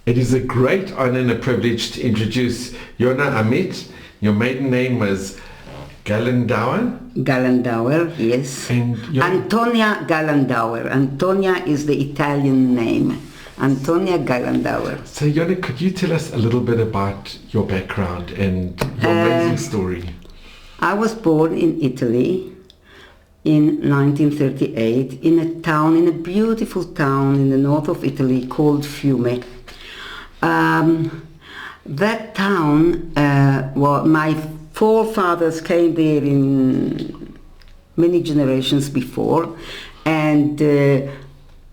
It is a great honor and a privilege to introduce Yona Amit. Your maiden name was Gallandauer? Gallandauer, yes. And Antonia Gallandauer. Antonia is the Italian name. Antonia Gallandauer. So Yona, could you tell us a little bit about your background and your amazing story? I was born in Italy in 1938 in a beautiful town in the north of Italy called Fiume. That town, my forefathers came there in many generations before, and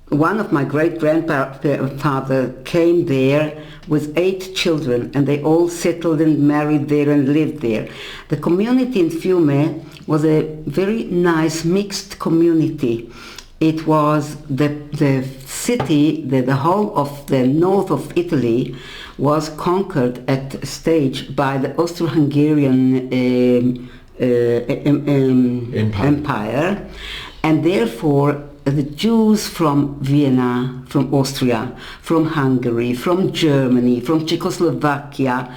one of my great-grandfather came there with 8 children, and they all settled and married there and lived there. The community in Fiume was a very nice mixed community. It was the city, the whole of the north of Italy was conquered at a stage by the Austro-Hungarian Empire, and therefore the Jews from Vienna, from Austria, from Hungary, from Germany, from Czechoslovakia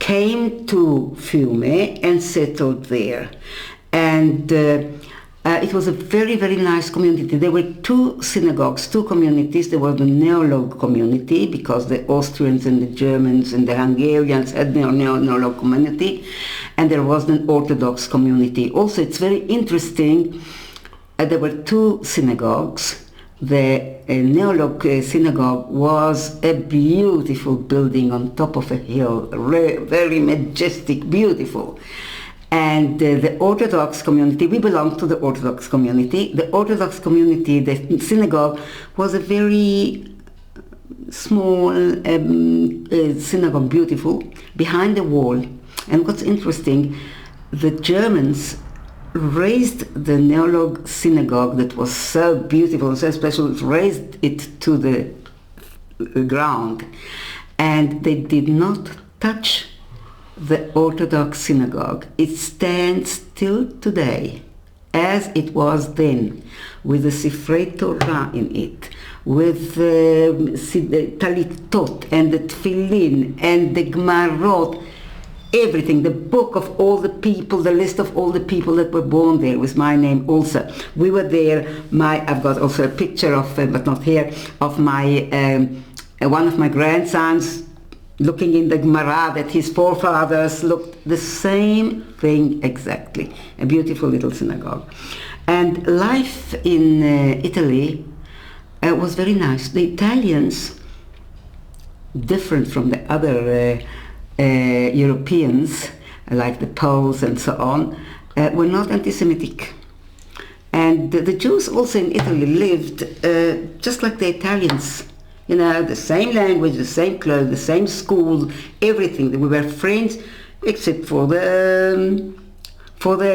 came to Fiume and settled there. And it was a very, very nice community. There were 2 synagogues, 2 communities. There was the Neolog community, because the Austrians and the Germans and the Hungarians had their Neolog community, and there was an Orthodox community. Also, it's very interesting, there were 2 synagogues. The Neolog synagogue was a beautiful building on top of a hill, very majestic, beautiful. And the Orthodox community, we belonged to the Orthodox community. The Orthodox community, the synagogue, was a very small synagogue, beautiful, behind the wall. And what's interesting, the Germans raised the Neolog synagogue that was so beautiful and so special, raised it to the ground, and they did not touch the Orthodox synagogue. It stands still today as it was then, with the Sifrei Torah in it, with the Talitot and the Tfilin and the Gmarot, everything, the book of all the people, the list of all the people that were born there with my name also. We were there. I've got also a picture of, but not here, of my one of my grandsons looking in the Gemara that his forefathers looked the same thing exactly. A beautiful little synagogue. And life in Italy was very nice. The Italians, different from the other Europeans, like the Poles and so on, were not anti-Semitic. And the Jews also in Italy lived just like the Italians. You know, the same language, the same clothes, the same school, everything. We were friends, except for the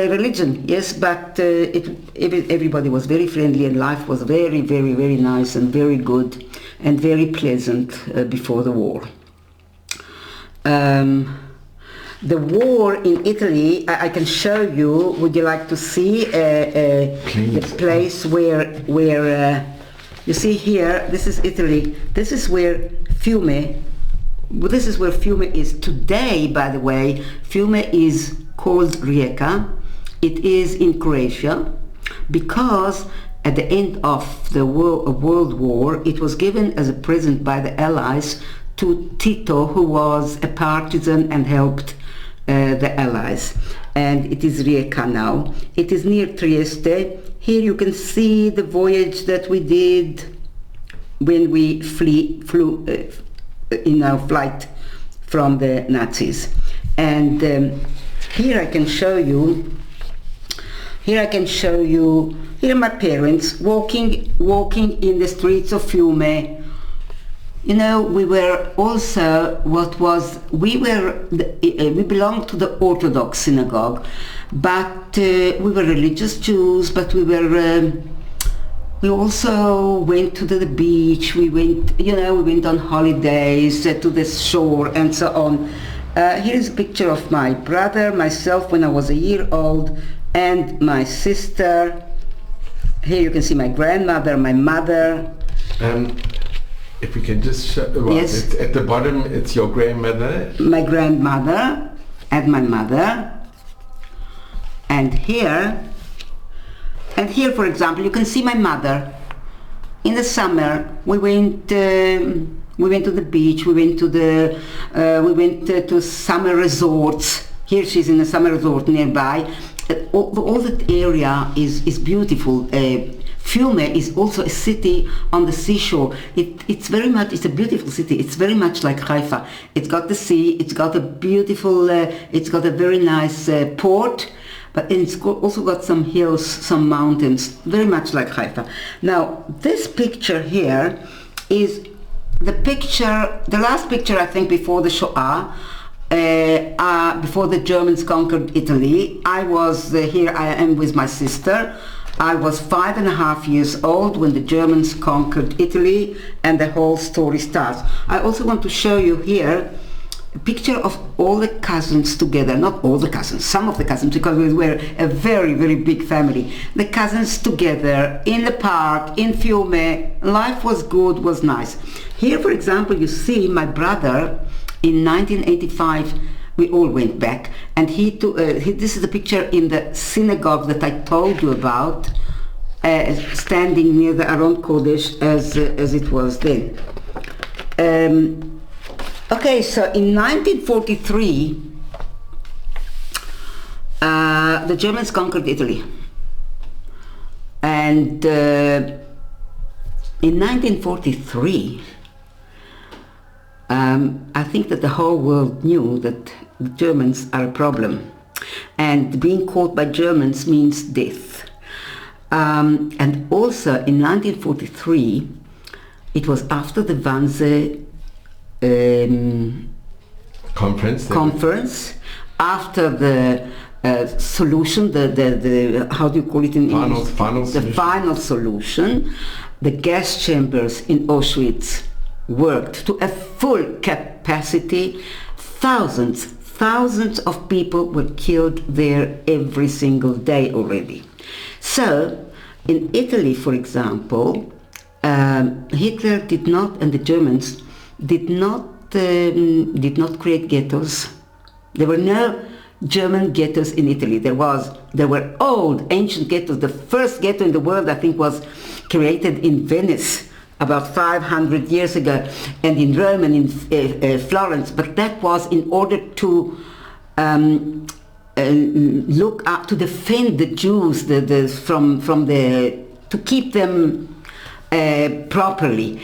religion. Yes, but everybody was very friendly, and life was very, very, very nice and very good and very pleasant before the war. The war in Italy, I can show you. Would you like to see the place where you see here? This is Italy. This is where Fiume. This is where Fiume is today. By the way, Fiume is called Rijeka. It is in Croatia because at the end of the World War, it was given as a present by the Allies to Tito, who was a partisan and helped the Allies. And it is Rijeka now. It is near Trieste. Here you can see the voyage that we did when we flew in our flight from the Nazis. And here I can show you. Here are my parents walking in the streets of Fiume. You know, we were also we belonged to the Orthodox synagogue, but we were religious Jews, but we also went to the beach. We went on holidays to the shore and so on. Here is a picture of my brother, myself when I was a year old, and my sister. Here you can see my grandmother, my mother. If we can just show, well, Yes. it's at the bottom, it's your grandmother. My grandmother and my mother. And here, for example, you can see my mother. In the summer, we went to the beach. We went to summer resorts. Here she's in a summer resort nearby. All that area is beautiful. Fiume is also a city on the seashore. It's a beautiful city. It's very much like Haifa. It's got the sea. It's got a beautiful. It's got a very nice port. But it's also got some hills, some mountains, very much like Haifa. Now, this picture here is the last picture, I think, before the Shoah, before the Germans conquered Italy. I was here, I am with my sister. I was 5.5 years old when the Germans conquered Italy, and the whole story starts. I also want to show you here a picture of all the cousins together, not all the cousins, some of the cousins, because we were a very, very big family. The cousins together in the park, in Fiume. Life was good, was nice. Here, for example, you see my brother in 1985. We all went back, and this is the picture in the synagogue that I told you about, standing near the Aron Kodesh as it was then. Okay, so in 1943, the Germans conquered Italy. And in 1943, I think that the whole world knew that the Germans are a problem. And being caught by Germans means death. And also in 1943, it was after the Wannsee conference, after the solution, the how do you call it in English? The final solution. The gas chambers in Auschwitz worked to a full capacity. Thousands of people were killed there every single day already. So, in Italy, for example, Hitler did not, and the Germans did not create ghettos. There were no German ghettos in Italy. There were old, ancient ghettos. The first ghetto in the world, I think, was created in Venice about 500 years ago, and in Rome and in Florence. But that was in order to look up, to defend the Jews, to keep them properly.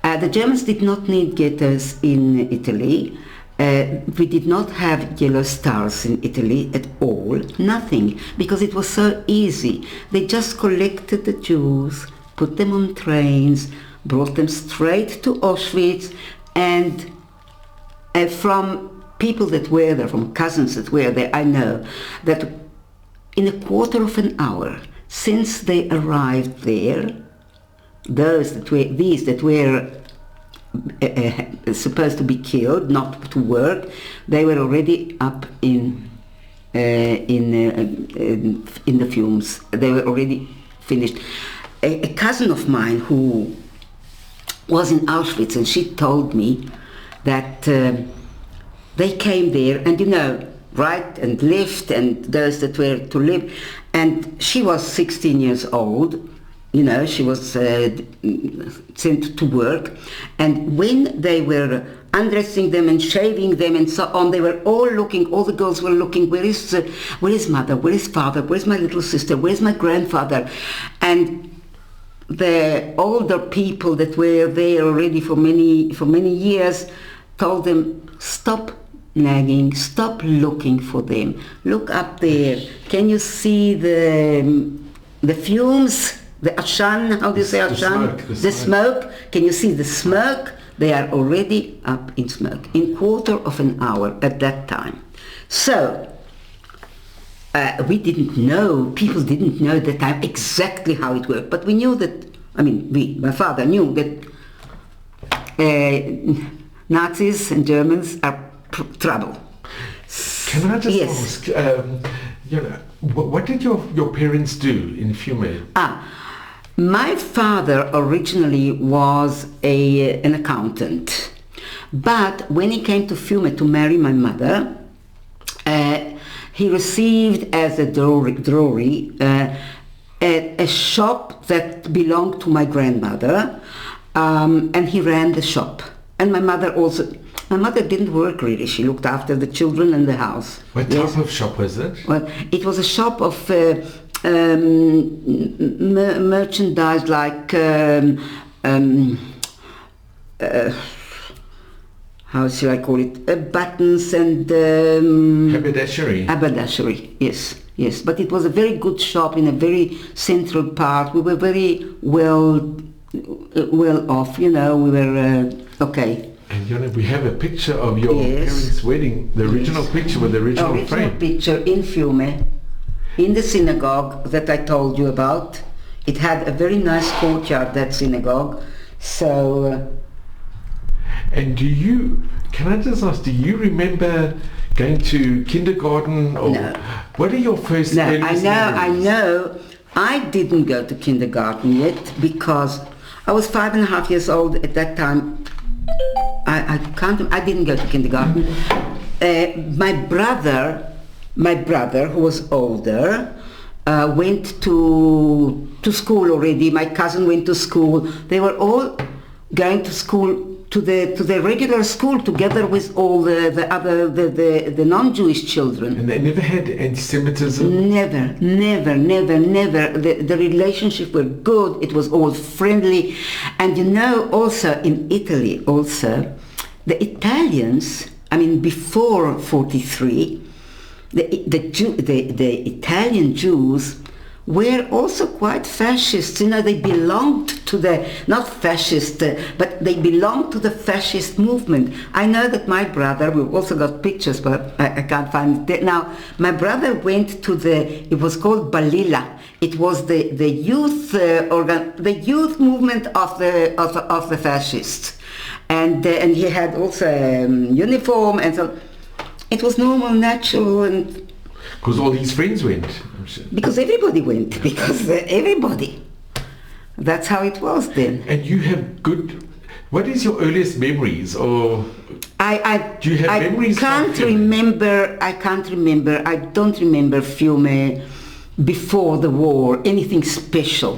The Germans did not need ghettos in Italy. We did not have yellow stars in Italy at all, nothing, because it was so easy. They just collected the Jews, put them on trains, brought them straight to Auschwitz, and from people that were there, from cousins that were there, I know that in a quarter of an hour since they arrived there, these that were supposed to be killed, not to work, they were already up in the fumes. They were already finished. A cousin of mine who was in Auschwitz, and she told me that they came there, and right and left, and those that were to live, and she was 16 years old. She was sent to work, and when they were undressing them and shaving them and so on, they were all the girls were looking, where is mother, where is father, where's my little sister, where's my grandfather? And the older people that were there already for many years told them, stop nagging, stop looking for them, look up there, can you see the fumes? The ashan, how do you say ashan? The smoke. Can you see the smoke? They are already up in smoke in quarter of an hour at that time. So, we didn't know, people didn't know at that time exactly how it worked, but we knew that, my father knew that Nazis and Germans are trouble. Can I just ask, what did your parents do in Fiume? My father originally was an accountant, but when he came to Fiume to marry my mother, he received as a dowry a shop that belonged to my grandmother, and he ran the shop. And my mother didn't work really. She looked after the children and the house. What type of shop was it? Well, it was a shop of merchandise like how should I call it? Buttons and Haberdashery. Haberdashery, yes. But it was a very good shop in a very central part. We were very well off, we were okay. And Yona, we have a picture of your Yes. parents' wedding, the original picture with the original frame. Picture in Fiume, in the synagogue that I told you about. It had a very nice courtyard, that synagogue. So... And can I just ask, do you remember going to kindergarten? Or No. What are your first earliest I memories? know. I didn't go to kindergarten yet because I was 5.5 years old at that time. I didn't go to kindergarten. My brother, who was older, went to school already. My cousin went to school. They were all going to school, to the regular school, together with all the other non-Jewish children. And they never had anti-Semitism? Never. The relationship were good. It was all friendly. And also in Italy, the Italians, before 43, the Italian Jews were also quite fascist. They belonged to not fascist, but they belonged to the fascist movement. I know that my brother, we've also got pictures, but I can't find it now. My brother went to it was called Balila. It was the youth movement of the fascists. And he had also a uniform, and so it was normal, natural, and Because all his friends went, I'm sure. because everybody went, because everybody. That's how it was then. And you have what is your earliest memories, or do you have memories? I can't remember. I don't remember Fiume before the war, anything special,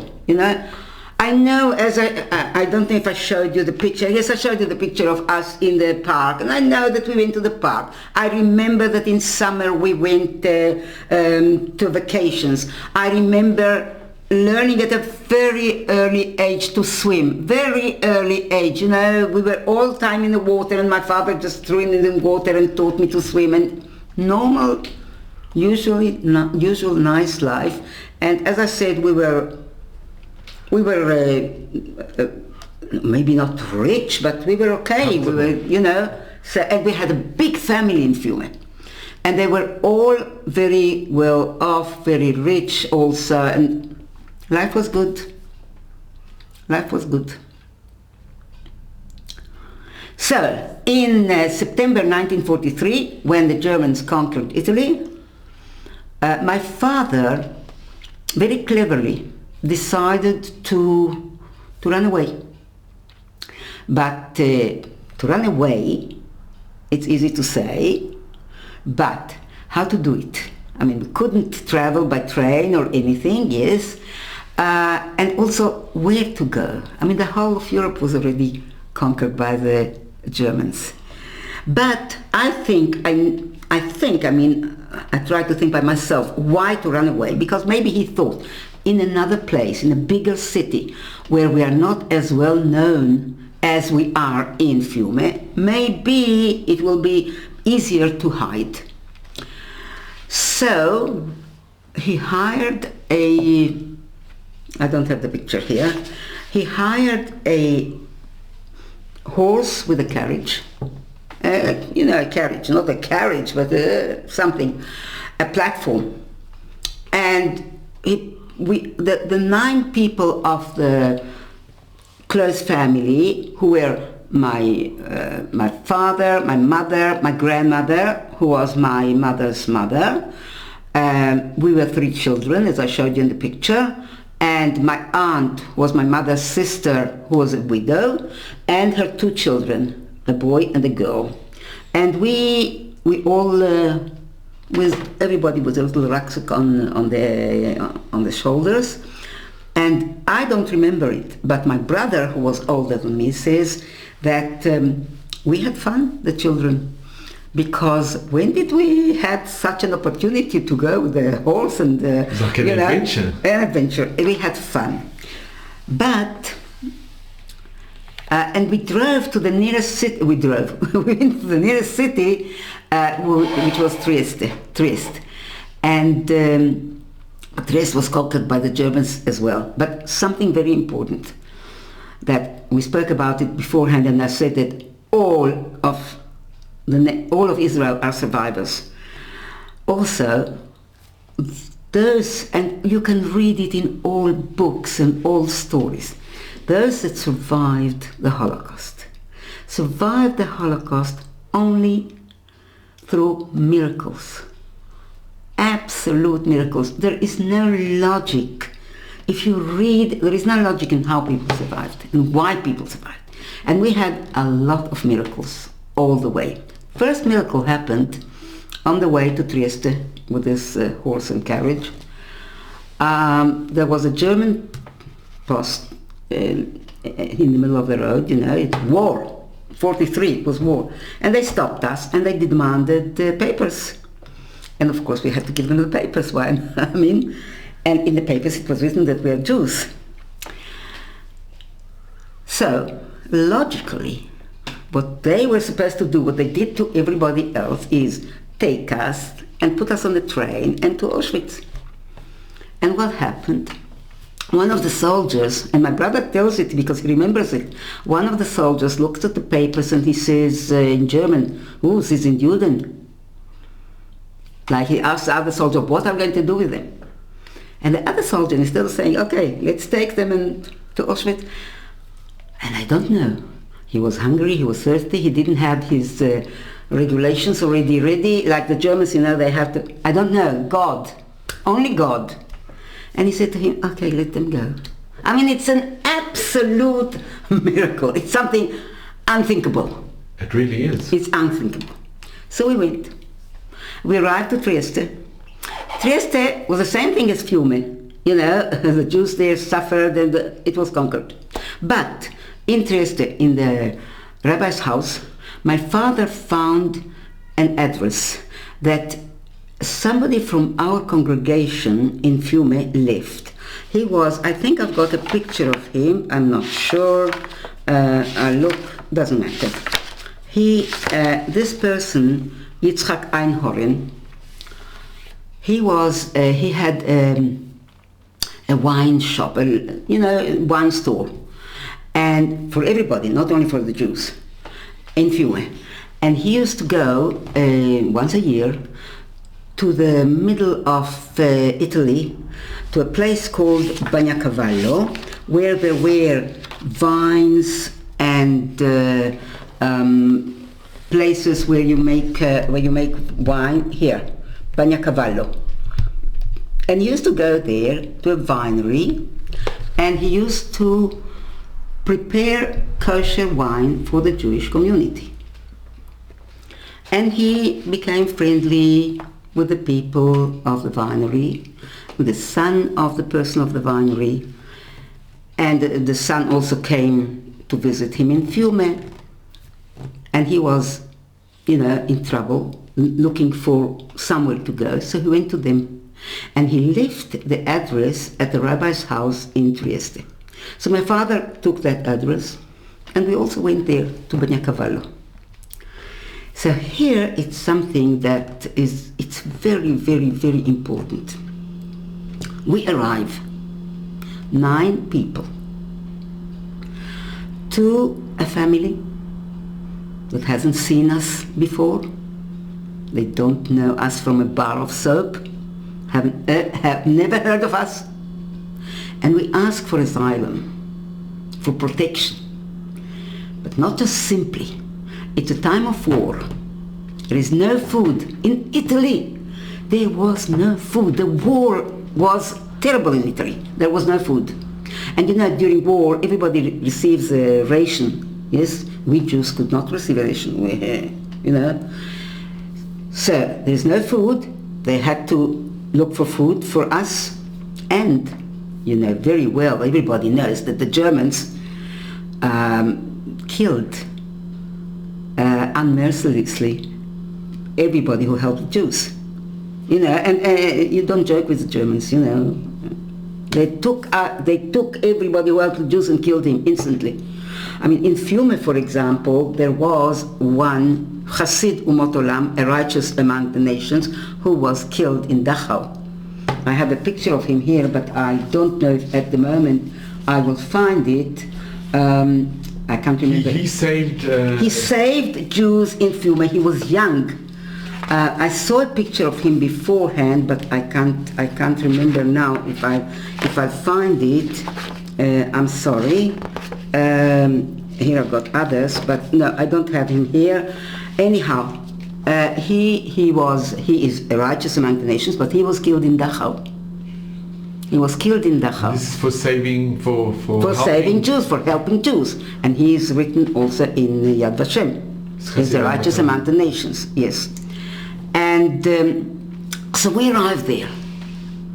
I know, as I don't know if I showed you the picture. Yes, I showed you the picture of us in the park, and I know that we went to the park. I remember that in summer we went to vacations. I remember learning at a very early age to swim, very early age. We were all time in the water, and my father just threw me in the water and taught me to swim. And normal, usual nice life. And as I said, we were maybe not rich, but we were okay. We were, so, and we had a big family in Fiume. And they were all very well off, very rich also, and life was good. So, in September 1943, when the Germans conquered Italy, my father, very cleverly, decided to run away. But to run away, it's easy to say, but how to do it? We couldn't travel by train or anything, yes. And also where to go. The whole of Europe was already conquered by the Germans. But I tried to think by myself, why to run away? Because maybe he thought, in another place, in a bigger city, where we are not as well known as we are in Fiume, maybe it will be easier to hide. So he hired I don't have the picture here, he hired a horse with a carriage, a carriage, not a carriage, but something, a platform. And the 9 people of the close family, who were my father, my mother, my grandmother, who was my mother's mother. We were 3 children, as I showed you in the picture, And my aunt was my mother's sister, who was a widow, and her 2 children, a boy and a girl. And we all, everybody with a little rucksack on the shoulders. And I don't remember it, but my brother, who was older than me, says that we had fun, the children, because when did we had such an opportunity to go with the horse and it's like an adventure. An adventure. We had fun, but and we drove to the nearest city. We went to the nearest city, which was Trieste, and Trieste was conquered by the Germans as well. But something very important that we spoke about it beforehand, and I said that all of Israel are survivors. Also, those, and you can read it in all books and all stories, those that survived the Holocaust only through miracles, absolute miracles. There is no logic. If you read, there is no logic in how people survived and why people survived. And we had a lot of miracles all the way. First miracle happened on the way to Trieste with this horse and carriage. There was a German post in the middle of the road, it's war. 43, it was war. And they stopped us and they demanded papers. And of course we had to give them the papers. Why? And in the papers it was written that we are Jews. So, logically, what they were supposed to do, what they did to everybody else, is take us and put us on the train and to Auschwitz. And what happened? One of the soldiers, and my brother tells it because he remembers it, one of the soldiers looks at the papers and he says in German, Sie sind Juden. Like he asks the other soldier, what are we going to do with them? And the other soldier is still saying, okay, let's take them to Auschwitz. And I don't know. He was hungry, he was thirsty, he didn't have his regulations already ready, like the Germans, they have to, I don't know, God, only God. And he said to him, okay, let them go. It's an absolute miracle. It's something unthinkable. It really is. It's unthinkable. So we went. We arrived at Trieste. Trieste was the same thing as Fiume. The Jews there suffered and it was conquered. But in Trieste, in the rabbi's house, my father found an address that somebody from our congregation in Fiume left. He was, I think I've got a picture of him, I'm not sure, look, doesn't matter. This person, Yitzhak Einhorn, he had a wine shop, wine store, and for everybody, not only for the Jews, in Fiume. And he used to go once a year to the middle of Italy, to a place called Bagnacavallo, where there were vines and places where you make wine. Here, Bagnacavallo. And he used to go there to a winery, and he used to prepare kosher wine for the Jewish community. And he became friendly with the people of the winery, with the son of the person of the winery, and the son also came to visit him in Fiume. And he was, in trouble, looking for somewhere to go, so he went to them. And he left the address at the rabbi's house in Trieste. So my father took that address, and we also went there to Bagnacavallo. So here it's something that it's very, very, very important. We arrive, 9 people, to a family that hasn't seen us before. They don't know us from a bar of soap, have never heard of us. And we ask for asylum, for protection. But not just simply. It's a time of war. There is no food. In Italy, there was no food. The war was terrible in Italy. There was no food. And you know, during war, everybody receives a ration. Yes, we Jews could not receive a ration. You know. So there's no food. They had to look for food for us. And, you know, very well, everybody knows that the Germans killed unmercilessly everybody who helped the Jews. You know, and you don't joke with the Germans, you know. They took everybody who helped the Jews and killed him instantly. I mean, in Fiume, for example, there was one Chassid Umot Olam, a righteous among the nations, who was killed in Dachau. I have a picture of him here, but I don't know if at the moment I will find it. I can't remember. He saved... He saved Jews in Fiume. He was young. I saw a picture of him beforehand, but I can't remember now. If I find it, I'm sorry. Here I've got others, but no, I don't have him here. Anyhow, he is a righteous among the nations, but he was killed in Dachau. He was killed in Dachau. This is for saving, for saving Jews, for helping Jews, and he is written also in Yad Vashem. He's a righteous among the nations. Yes. And so we arrived there,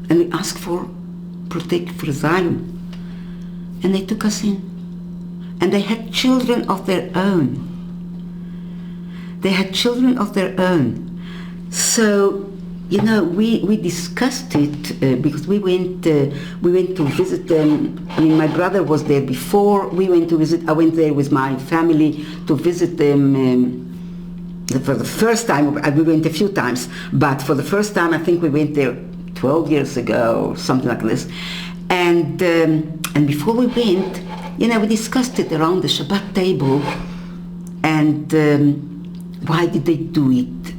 and we asked for asylum, and they took us in, and they had children of their own. They had children of their own. So, you know, we discussed it because we went to visit them. I mean, my brother was there before we went to visit. I went there with my family to visit them. For the first time, we went a few times, but for the first time, I think we went there 12 years ago, or something like this. And before we went, you know, we discussed it around the Shabbat table, and why did they do it?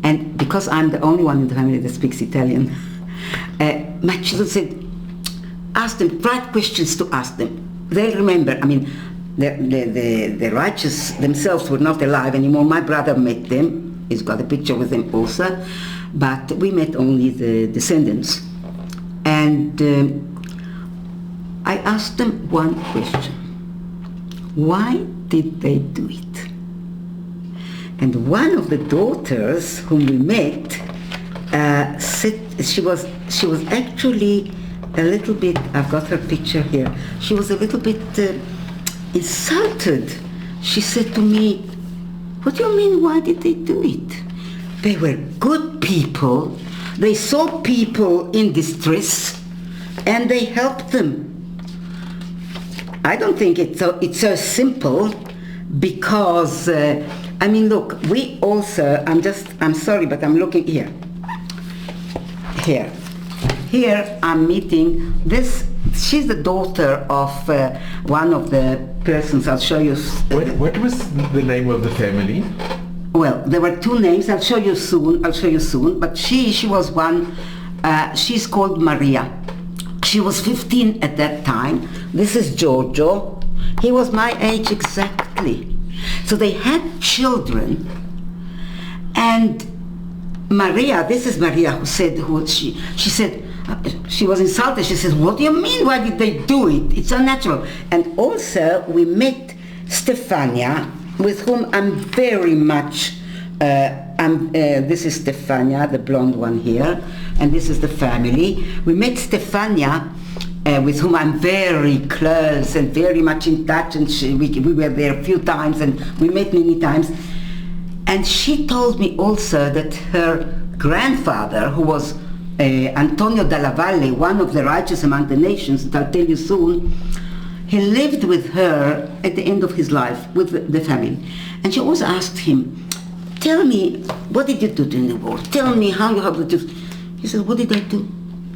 And because I'm the only one in the family that speaks Italian, my children said, ask them, write questions to ask them. They'll remember. I mean, the righteous themselves were not alive anymore. My brother met them. He's got a picture with them also. But we met only the descendants. And I asked them one question. Why did they do it? And one of the daughters whom we met said she was actually a little bit, I've got her picture here, she was a little bit insulted. She said to me, what do you mean, why did they do it? They were good people. They saw people in distress and they helped them. I don't think it's so simple because, I mean, look, we also, I'm sorry, but I'm looking here. Here I'm meeting this, she's the daughter of one of the persons, I'll show you. What was the name of the family? Well, there were two names, I'll show you soon, but she was one, she's called Maria. She was 15 at that time. This is Giorgio. He was my age exactly. So they had children, and Maria, this is Maria who said, she said, she was insulted. She says, what do you mean, why did they do it? It's unnatural. And also we met Stefania, with whom I'm very much, this is Stefania, the blonde one here, and this is the family. We met Stefania, with whom I'm very close and very much in touch, and we were there a few times and we met many times. And she told me also that her grandfather, who was Antonio Dalla Valle, one of the righteous among the nations, that I'll tell you soon, he lived with her at the end of his life, with the family. And she always asked him, tell me, what did you do during the war? Tell me how you have the Jews. He said, what did I do?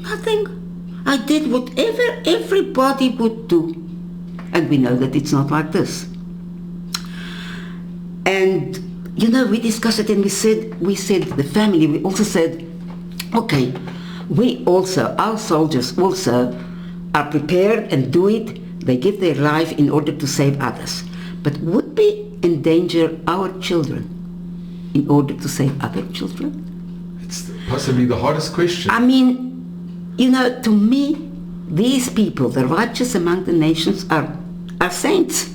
Nothing. I did whatever everybody would do. And we know that it's not like this. And, you know, we discussed it and we said, the family, we also said, okay, we also, our soldiers also are prepared and do it. They give their life in order to save others. But would we endanger our children in order to save other children? It's possibly the hardest question. I mean, you know, to me, these people, the righteous among the nations, are saints,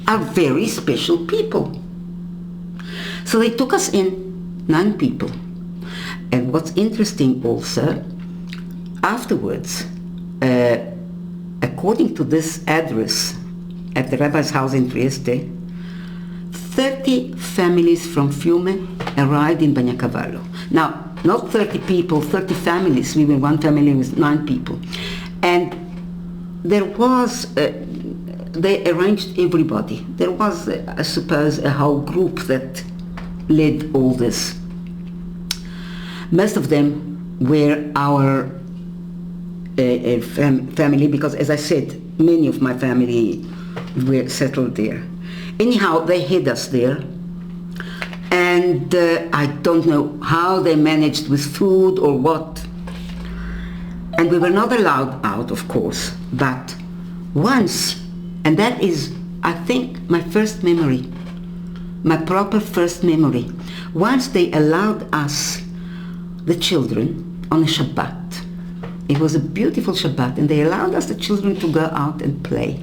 are very special people. So they took us in, 9 people. And what's interesting also, afterwards, according to this address at the rabbi's house in Trieste, 30 families from Fiume arrived in Bagnacavallo. Now, not 30 people, 30 families. We were one family with 9 people. And there was, they arranged everybody. There was, I suppose, a whole group that led all this. Most of them were our family, because, as I said, many of my family were settled there. Anyhow, they hid us there, and I don't know how they managed with food or what. And we were not allowed out, of course, but once, and that is, I think, my first memory, my proper first memory. Once they allowed us, the children, on a Shabbat. It was a beautiful Shabbat, and they allowed us, the children, to go out and play.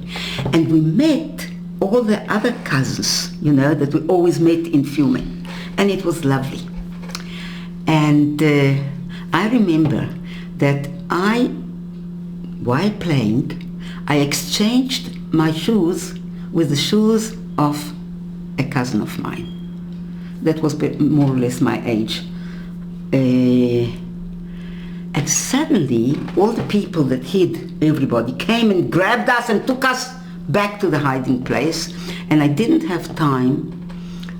And we met all the other cousins, you know, that we always met in Fiume. And it was lovely. And I remember that while playing, I exchanged my shoes with the shoes of a cousin of mine. That was more or less my age. And suddenly, all the people that hid everybody came and grabbed us and took us back to the hiding place. And I didn't have time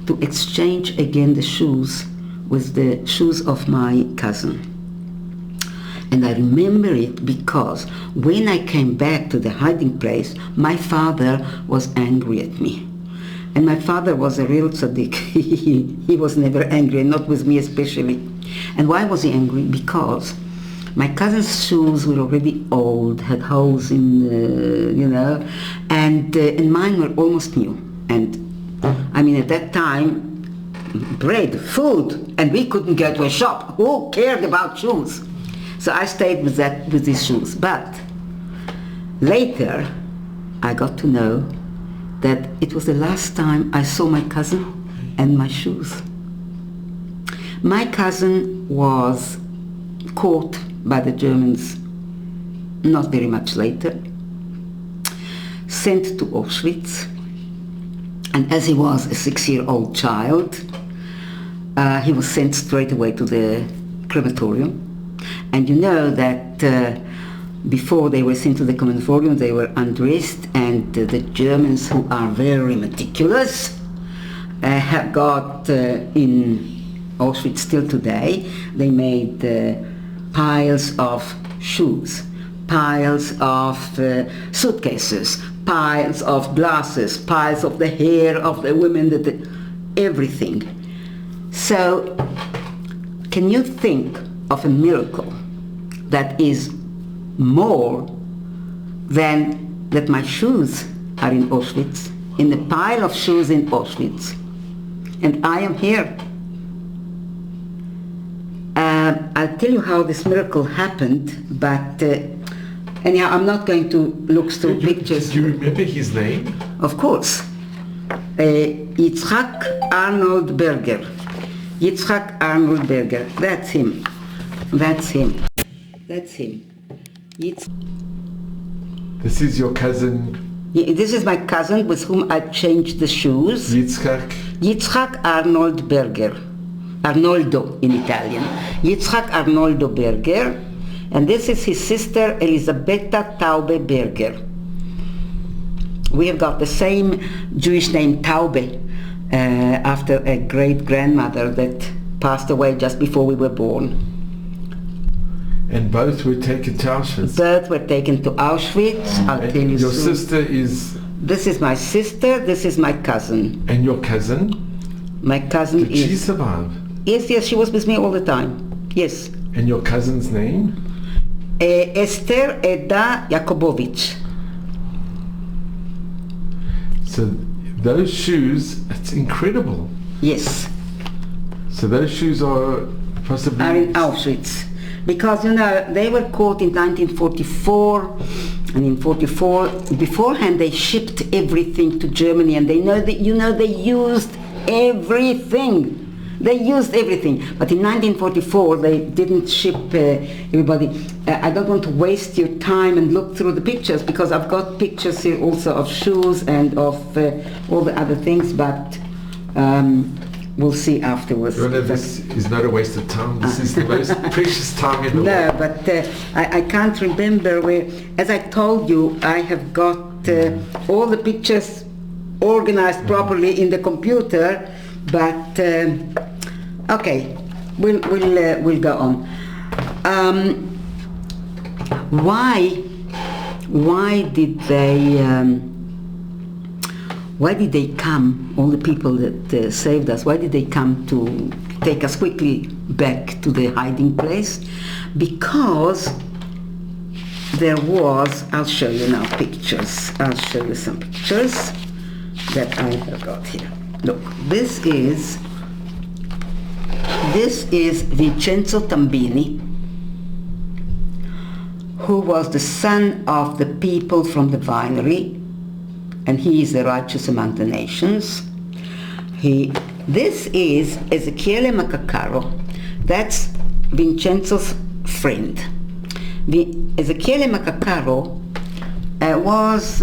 to exchange again the shoes with the shoes of my cousin. And I remember it because when I came back to the hiding place, my father was angry at me. And my father was a real tzaddik. He was never angry, and not with me especially. And why was he angry? Because my cousin's shoes were already old, had holes in, you know, and mine were almost new. And I mean, at that time, bread, food, and we couldn't go to a shop. Who cared about shoes? So I stayed with these shoes. But later, I got to know that it was the last time I saw my cousin and my shoes. My cousin was caught by the Germans not very much later, sent to Auschwitz, and as he was a 6-year-old child, he was sent straight away to the crematorium. And you know that before they were sent to the crematorium, they were undressed, and the Germans, who are very meticulous, have got in Auschwitz still today, they made piles of shoes, piles of suitcases, piles of glasses, piles of the hair of the women, everything. So, can you think of a miracle that is more than that my shoes are in Auschwitz, in the pile of shoes in Auschwitz, and I am here? I'll tell you how this miracle happened, but anyhow, I'm not going to look through pictures. Do you remember his name? Of course. Yitzhak Arnold Berger. Yitzhak Arnold Berger. That's him. That's him. That's him. This is your cousin? This is my cousin with whom I changed the shoes. Yitzhak Arnold Berger. Arnoldo in Italian. Yitzhak Arnoldo Berger. And this is his sister Elisabetta Taube Berger. We have got the same Jewish name Taube after a great-grandmother that passed away just before we were born. And both were taken to Auschwitz? Both were taken to Auschwitz. I'll tell you your soon. Sister is? This is my sister, this is my cousin. And your cousin? My cousin Did she survive? Yes, she was with me all the time. Yes. And your cousin's name? Esther Eda Jakobowicz. So those shoes, it's incredible. Yes. So those shoes are possibly... Are in Auschwitz. Because, they were caught in 1944, and in 44, beforehand they shipped everything to Germany, and they used everything. They used everything. But in 1944, they didn't ship everybody. I don't want to waste your time and look through the pictures, because I've got pictures here also of shoes and of all the other things, but we'll see afterwards. Yona, this is not a waste of time. This is the most precious time in the No, world. but I can't remember where. As I told you, I have got all the pictures organized properly in the computer, but okay, we'll go on. Why did they come, all the people that saved us, why did they come to take us quickly back to the hiding place? Because there was, I'll show you now pictures. I'll show you some pictures that I have got here. Look, this is Vincenzo Tambini, who was the son of the people from the winery, and he is the righteous among the nations. This is Ezechiele Macacaro. That's Vincenzo's friend. Ezechiele Macacaro was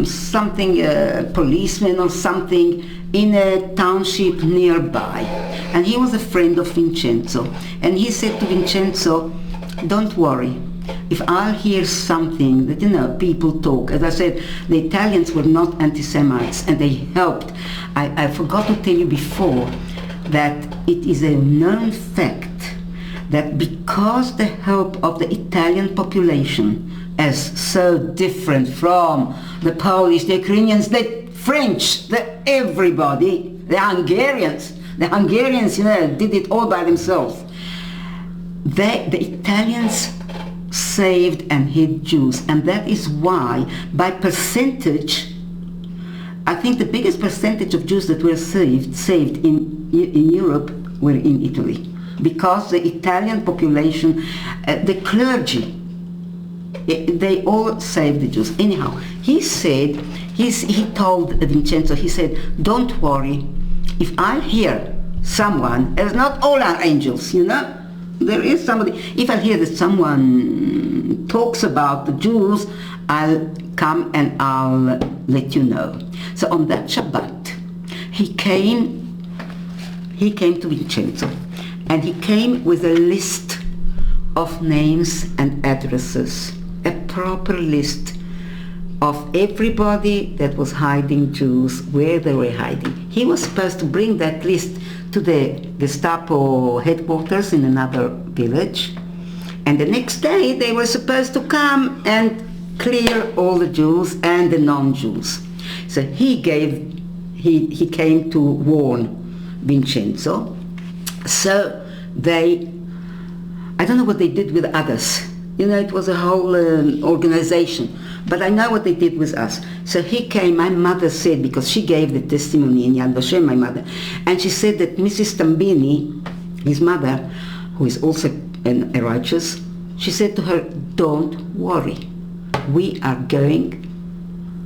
something, a policeman or something in a township nearby. And he was a friend of Vincenzo. And he said to Vincenzo, don't worry. If I hear something that, people talk, as I said, the Italians were not anti-Semites, and they helped. I forgot to tell you before that it is a known fact that because the help of the Italian population is so different from the Polish, the Ukrainians, the French, everybody, the Hungarians, did it all by themselves. The Italians saved and hid Jews, and that is why, by percentage, I think the biggest percentage of Jews that were saved in Europe were in Italy, because the Italian population, the clergy, they all saved the Jews. Anyhow, he said, he told Vincenzo, he said, don't worry, if I hear someone, it's not all our angels, there is somebody, if I hear that someone talks about the Jews, I'll come and I'll let you know. So on that Shabbat, he came to Vincenzo, and he came with a list of names and addresses, a proper list of everybody that was hiding Jews, where they were hiding. He was supposed to bring that list to the Gestapo headquarters in another village, and the next day they were supposed to come and clear all the Jews and the non-Jews. So he came to warn Vincenzo. So I don't know what they did with others. It was a whole organization. But I know what they did with us. So he came, my mother said, because she gave the testimony in Yad Vashem, my mother, and she said that Mrs. Tambini, his mother, who is also a righteous, she said to her, don't worry, we are going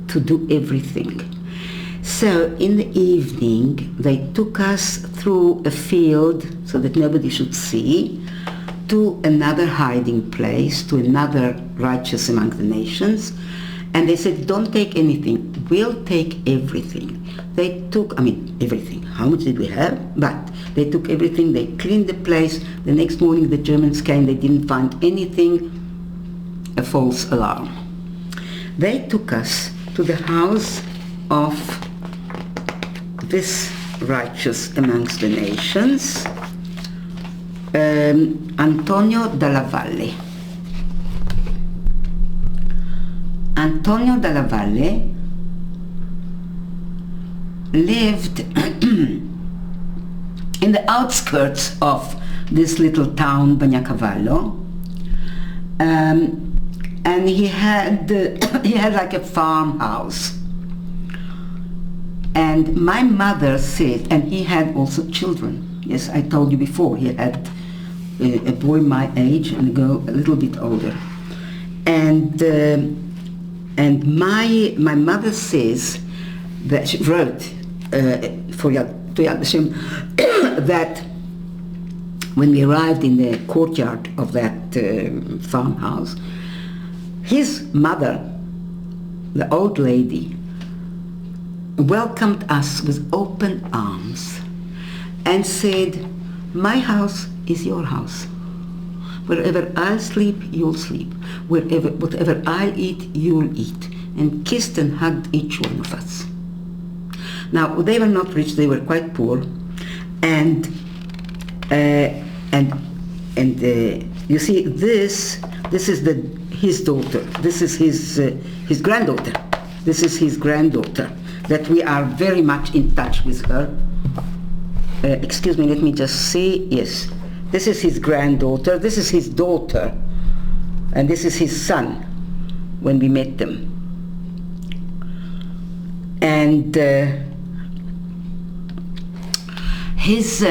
to do everything. So in the evening, they took us through a field so that nobody should see, to another hiding place, to another righteous among the nations, and they said, don't take anything, we'll take everything. They took, everything. How much did we have? But they took everything, they cleaned the place. The next morning the Germans came, they didn't find anything, a false alarm. They took us to the house of this righteous amongst the nations, Antonio dalla Valle. Antonio dalla Valle lived in the outskirts of this little town, Bagnacavallo, and he had like a farmhouse. And my mother said, and he had also children. Yes, I told you before, he had a boy my age and a girl a little bit older. And my mother says that she wrote for Yad Vashem that when we arrived in the courtyard of that farmhouse, his mother, the old lady, welcomed us with open arms and said, "My house is your house. Wherever I'll sleep, you'll sleep. Whatever I'll eat, you'll eat," and kissed and hugged each one of us. Now, they were not rich, they were quite poor, and you see, this is his daughter. This is his granddaughter. This is his granddaughter. That we are very much in touch with her. Excuse me, let me just see. Yes, this is his granddaughter. This is his daughter, and this is his son. When we met them, and his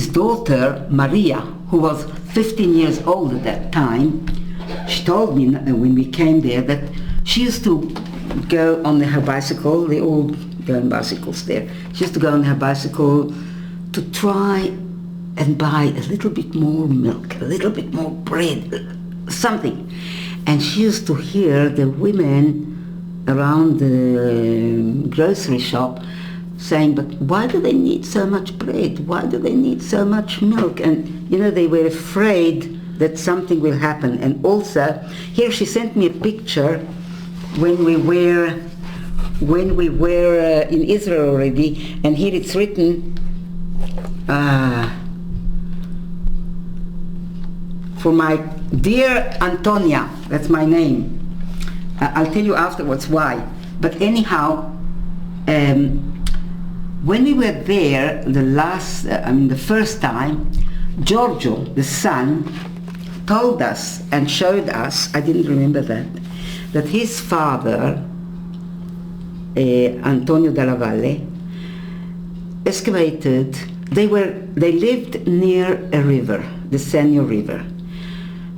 daughter Maria, who was 15 years old at that time, she told me when we came there that she used to go on her bicycle. They all go on bicycles there. She used to go on her bicycle to try and buy a little bit more milk, a little bit more bread, something. And she used to hear the women around the grocery shop saying, "But why do they need so much bread? Why do they need so much milk?" And they were afraid that something will happen. And also, here she sent me a picture when we were in Israel already, and here it's written for my dear Antonia. That's my name. I'll tell you afterwards why. But anyhow, when we were there the first time, Giorgio, the son, told us and showed us, I didn't remember that his father, Antonio della Valle, excavated, they lived near a river, the Senio River.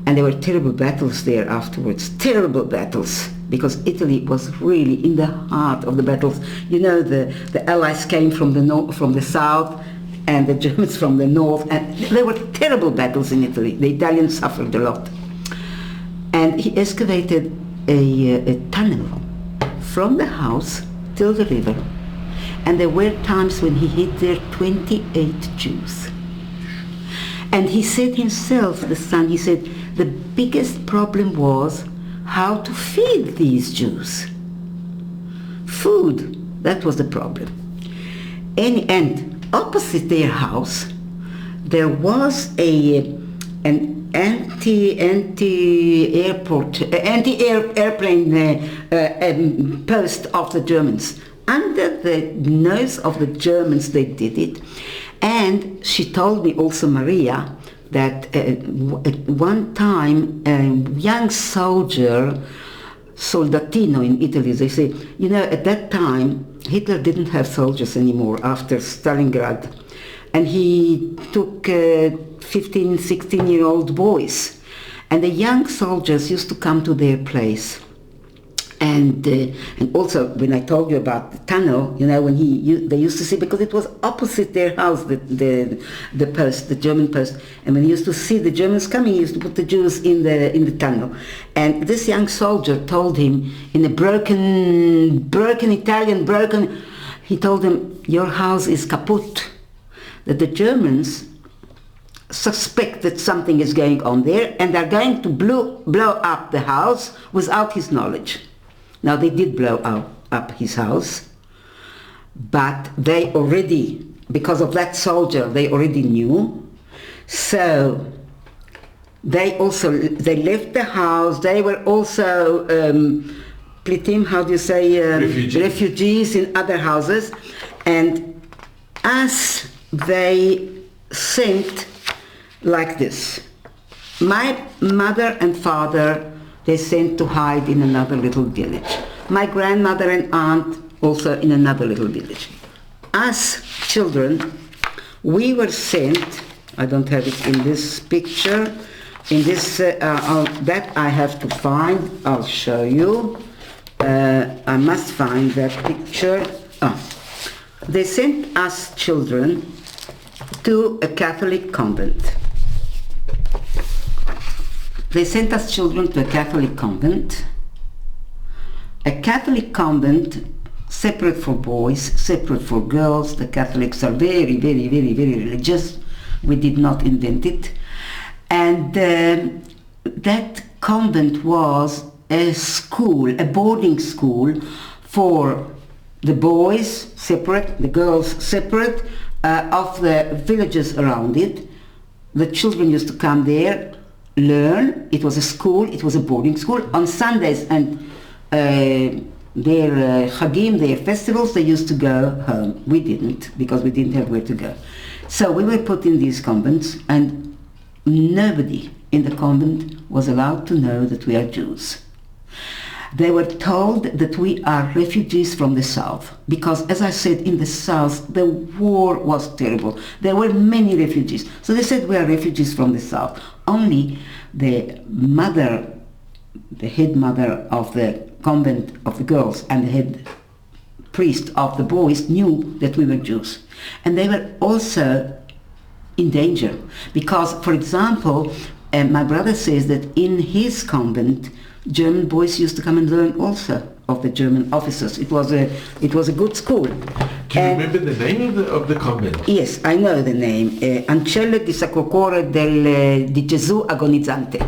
And there were terrible battles there afterwards, terrible battles, because Italy was really in the heart of the battles. The Allies came from the south, and the Germans from the north, and there were terrible battles in Italy. The Italians suffered a lot. And he excavated a tunnel from the house till the river, and there were times when he hid there 28 Jews. And he said himself, the son, he said, the biggest problem was how to feed these Jews. Food, that was the problem. And opposite their house, there was an anti-airplane post of the Germans. Under the nose of the Germans they did it. And she told me also, Maria, that at one time a young soldier, soldatino in Italy, they say, at that time Hitler didn't have soldiers anymore after Stalingrad. And he took 15, 16-year-old boys. And the young soldiers used to come to their place. And also, when I told you about the tunnel, when they used to see, because it was opposite their house, the post, the German post, and when he used to see the Germans coming, he used to put the Jews in the tunnel. And this young soldier told him in a broken Italian, he told him, "Your house is kaput," that the Germans suspect that something is going on there, and they're going to blow up the house without his knowledge. Now, they did blow up his house, but they already, because of that soldier, they already knew. So they left the house. They were also plitim, how do you say, refugees in other houses. And as they sent like this, my mother and father, they sent to hide in another little village. My grandmother and aunt also in another little village. As children, we were sent I don't have it in this picture. In this, that I have to find. I'll show you. I must find that picture. They sent us children to a Catholic convent. They sent us children to a Catholic convent. A Catholic convent, separate for boys, separate for girls. The Catholics are very, very, very, very religious. We did not invent it. And that convent was a school, a boarding school for the boys separate, the girls separate, of the villages around it. The children used to come there, learn. It was a school, it was a boarding school. On Sundays and their Chagim, their festivals, they used to go home. We didn't, because we didn't have where to go. So we were put in these convents, and nobody in the convent was allowed to know that we are Jews. They were told that we are refugees from the south, because, as I said, in the south the war was terrible. There were many refugees. So they said we are refugees from the south. Only the mother, the head mother of the convent of the girls and the head priest of the boys knew that we were Jews. And they were also in danger, because, for example, my brother says that in his convent German boys used to come and learn also of the German officers. It was a good school. Do you remember the name of the convent? Yes, I know the name. Ancelle di Sacro Cuore di Gesù Agonizzante.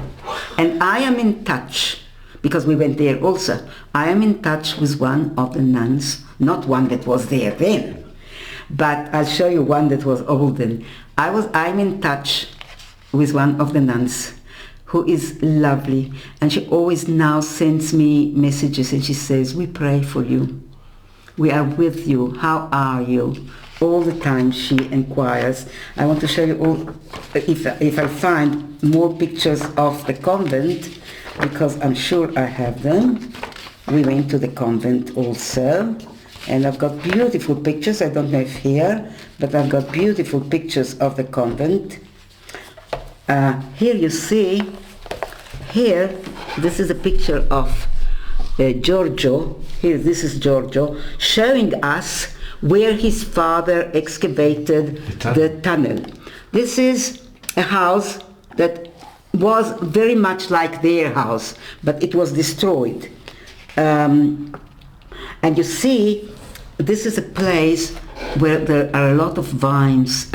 And I am in touch, because we went there also, I am in touch with one of the nuns, not one that was there then, but I'll show you one that was older. I'm in touch with one of the nuns, who is lovely, and she always now sends me messages, and she says, we pray for you, we are with you, how are you? All the time she inquires. I want to show you all, if I find more pictures of the convent, because I'm sure I have them. We went to the convent also, and I've got beautiful pictures. I don't know if here, but I've got beautiful pictures of the convent. Here you see, here, this is a picture of Giorgio. Here, this is Giorgio, showing us where his father excavated the tunnel. This is a house that was very much like their house, but it was destroyed. And you see, this is a place where there are a lot of vines,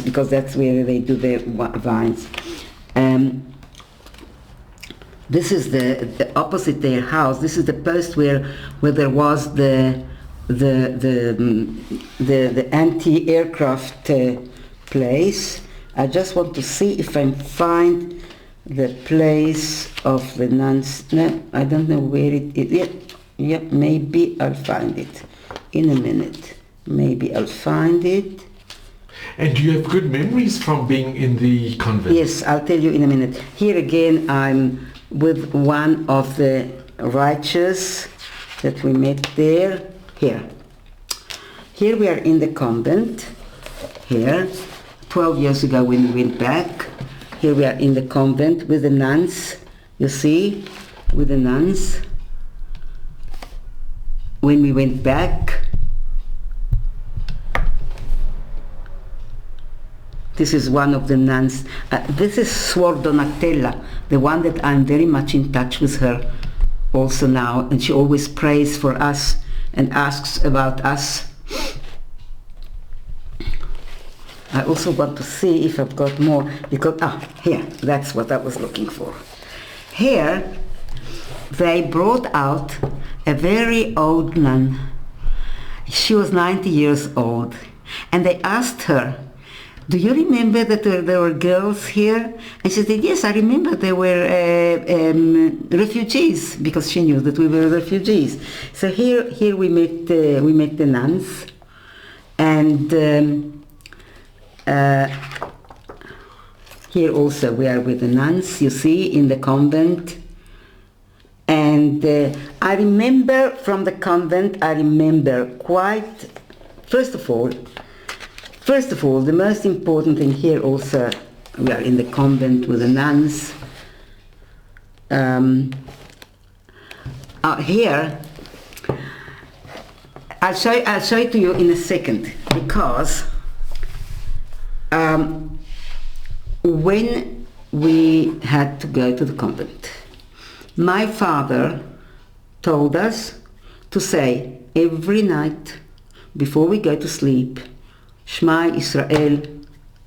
because that's where they do the vines. This is the opposite their house. This is the post where there was the anti-aircraft place. I just want to see if I find the place of the nuns. No, I don't know where it is. Yeah, maybe I'll find it in a minute. Maybe I'll find it. And do you have good memories from being in the convent? Yes, I'll tell you in a minute. Here again, I'm with one of the righteous that we met there. Here we are in the convent. Here, 12 years ago when we went back. Here we are in the convent with the nuns. You see, with the nuns. When we went back, this is one of the nuns. This is Suor Donatella, the one that I'm very much in touch with her also now, and she always prays for us and asks about us. I also want to see if I've got more, because, here, that's what I was looking for. Here, they brought out a very old nun. She was 90 years old, and they asked her, do you remember that there were girls here? And she said, yes, I remember there were refugees, because she knew that we were refugees. So here we met the nuns, and here also we are with the nuns, you see, in the convent. And I remember from the convent, quite, first of all, First of all, the most important thing here also, we are in the convent with the nuns. Here, I'll show it to you in a second, because when we had to go to the convent, my father told us to say every night before we go to sleep, Shema Israel,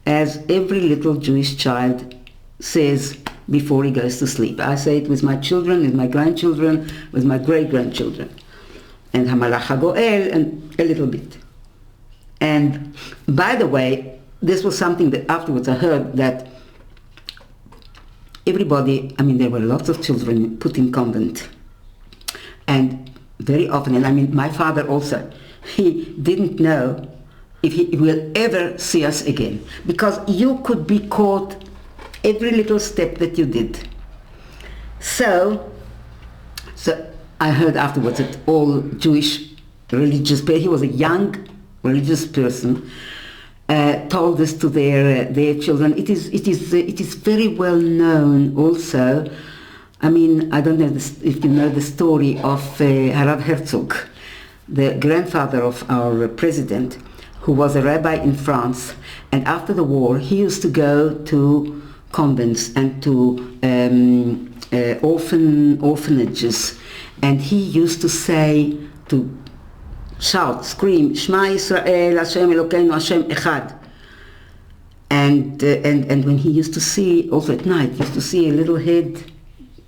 as every little Jewish child says before he goes to sleep. I say it with my children, with my grandchildren, with my great-grandchildren, and Hamalach HaGoel, and a little bit. And by the way, this was something that afterwards I heard, that everybody, I mean, there were lots of children put in convent, and very often, and I mean, my father also, he didn't know if he will ever see us again, because you could be caught every little step that you did. So I heard afterwards that all Jewish religious people, he was a young religious person, told this to their children. It is very well known also. I mean, I don't know if you know the story of Harav Herzog, the grandfather of our president, who was a rabbi in France, and after the war he used to go to convents and to orphanages, and he used to say, to shout, scream, Shema Yisrael, Hashem Elokeinu, Hashem Echad. And when he used to see, also at night, he used to see a little head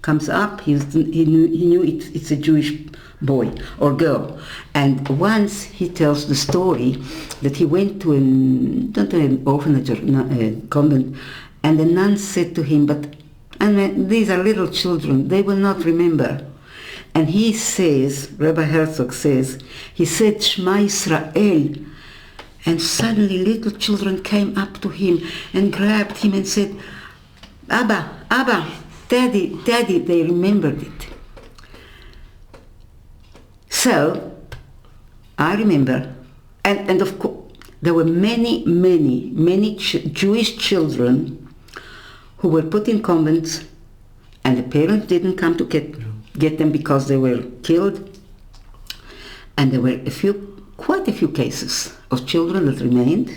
comes up, he knew it's a Jewish boy or girl. And once he tells the story that he went to an orphanage or a convent, and the nun said to him, but these are little children, they will not remember. And he says, Rabbi Herzog says, he said, Shema Yisrael, and suddenly little children came up to him and grabbed him and said, Abba, Abba, Daddy, Daddy, they remembered it. So, I remember, and of course, there were many Jewish children who were put in convents, and the parents didn't come to get them because they were killed. And there were quite a few cases of children that remained,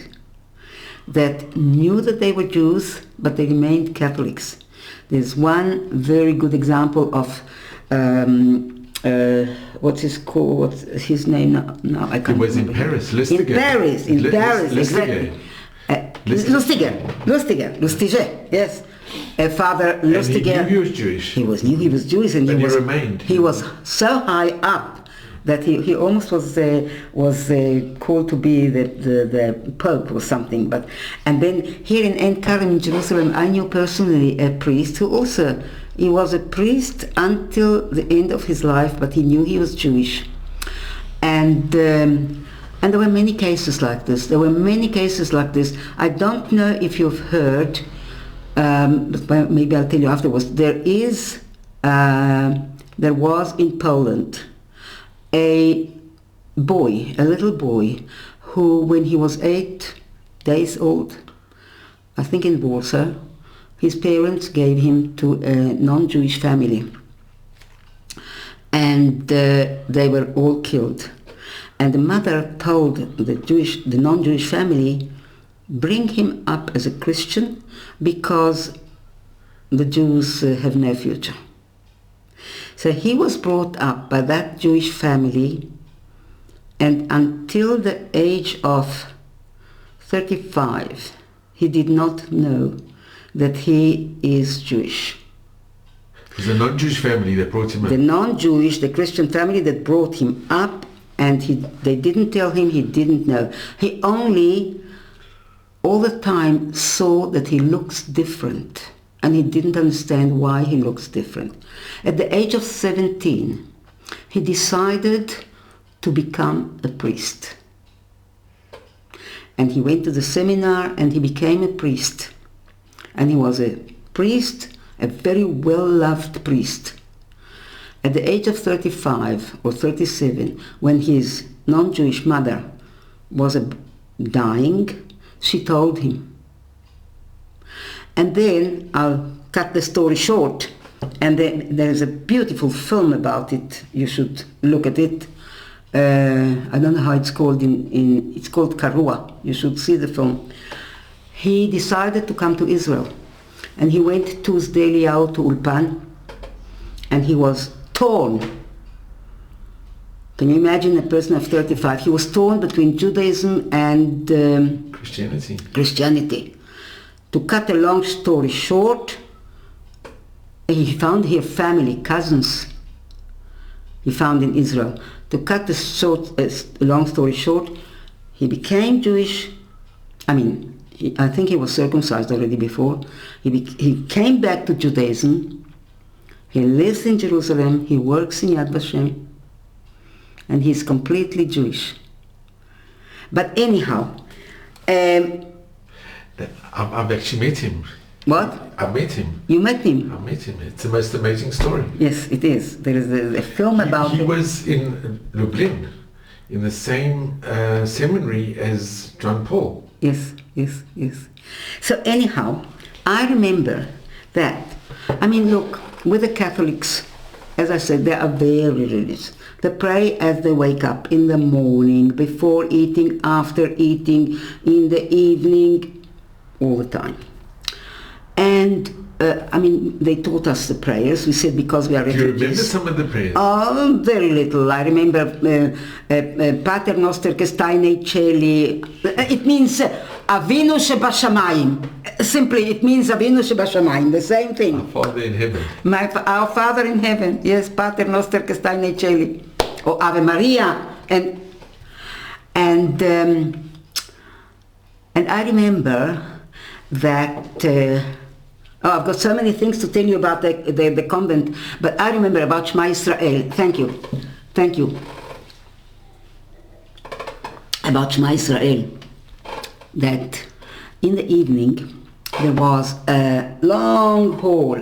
that knew that they were Jews, but they remained Catholics. There's one very good example of what's his name now? I can't remember. He was in Paris, Lustiger. In Paris, exactly. Lustiger, yes. Father Lustiger. And he knew he was Jewish. He knew he was Jewish, and he remained. He was so high up that he almost was called to be the Pope or something. And then here in Ein Karim in Jerusalem, I knew personally a priest who also, he was a priest until the end of his life, but he knew he was Jewish. And there were many cases like this. I don't know if you've heard, but maybe I'll tell you afterwards. There was in Poland a little boy, who, when he was 8 days old, I think in Warsaw, his parents gave him to a non-Jewish family, and they were all killed. And the mother told the non-Jewish family, bring him up as a Christian, because the Jews have no future. So he was brought up by that Jewish family, and until the age of 35, he did not know that he is Jewish. It was a non-Jewish family that brought him up. The Christian family that brought him up, and they didn't tell him, he didn't know. He only, all the time, saw that he looks different, and he didn't understand why he looks different. At the age of 17, he decided to become a priest. And he went to the seminar and he became a priest. And he was a priest, a very well-loved priest. At the age of 35 or 37, when his non-Jewish mother was dying, she told him. And then I'll cut the story short. And then there's a beautiful film about it. You should look at it. I don't know how it's called it's called Karua. You should see the film. He decided to come to Israel. And he went to Sde Eliyahu, to Ulpan. And he was torn. Can you imagine a person of 35? He was torn between Judaism and Christianity. To cut a long story short, he found here family, cousins, he found in Israel. To cut the long story short, he became Jewish. I think he was circumcised already before. He came back to Judaism. He lives in Jerusalem. He works in Yad Vashem. And he's completely Jewish. But anyhow, I've actually met him. What? I met him. You met him? I met him. It's the most amazing story. Yes, it is. There is a film about He it. was in Lublin, in the same seminary as John Paul. Yes. So anyhow, I remember that. Look, with the Catholics, as I said, they are very religious. They pray as they wake up in the morning, before eating, after eating, in the evening, all the time. And they taught us the prayers. We said because we are refugees. Do you remember some of the prayers? Oh, very little. I remember Pater Noster Kestai Celi. It means Avinu Shebashamayim. Simply, it means Avinu Shebashamayim. The same thing. Our Father in heaven. Our Father in heaven. Yes, Pater Noster Kestai Celi. Or Ave Maria. And I remember that. I've got so many things to tell you about the convent, but I remember about Shema Israel. Thank you. About Shema Israel, that in the evening there was a long hall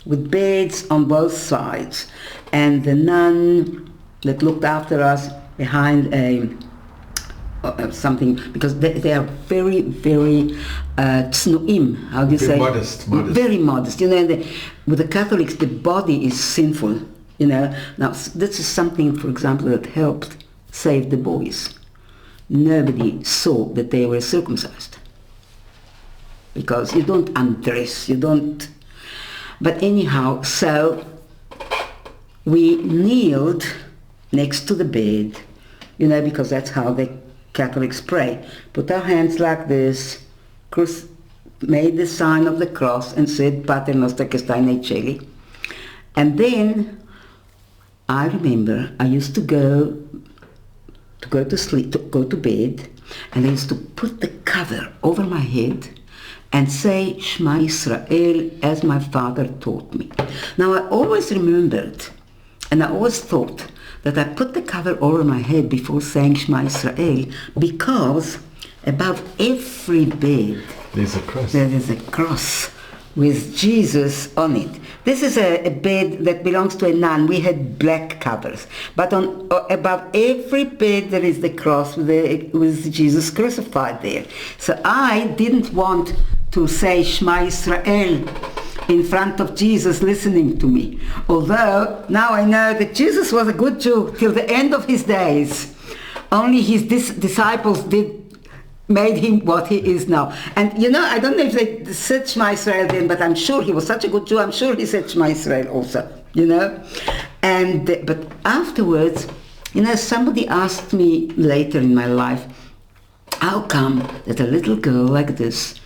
with beds on both sides, and the nun that looked after us behind something, because they are very, very tznuim, how do you say? Modest. Very modest. With the Catholics, the body is sinful. Now, this is something, for example, that helped save the boys. Nobody saw that they were circumcised. Because you don't undress, you don't... But anyhow, so we kneeled next to the bed, because that's how the Catholics pray. Put our hands like this, made the sign of the cross and said, Pater Noster Kestai Celi. And then I remember I used to go to sleep, to go to bed, and I used to put the cover over my head and say Shema Israel as my father taught me. Now I always remembered, and I always thought that I put the cover over my head before saying Shema Israel, because above every bed there is a cross with Jesus on it. This is a bed that belongs to a nun. We had black covers, but above every bed there is the cross with Jesus crucified there. So I didn't want to say Shema Israel in front of Jesus listening to me. Although now I know that Jesus was a good Jew till the end of his days. Only his disciples made him what he is now. And I don't know if they said Shema Israel then, but I'm sure he was such a good Jew. I'm sure he said Shema Israel also, And but afterwards, somebody asked me later in my life, how come that a little girl like this,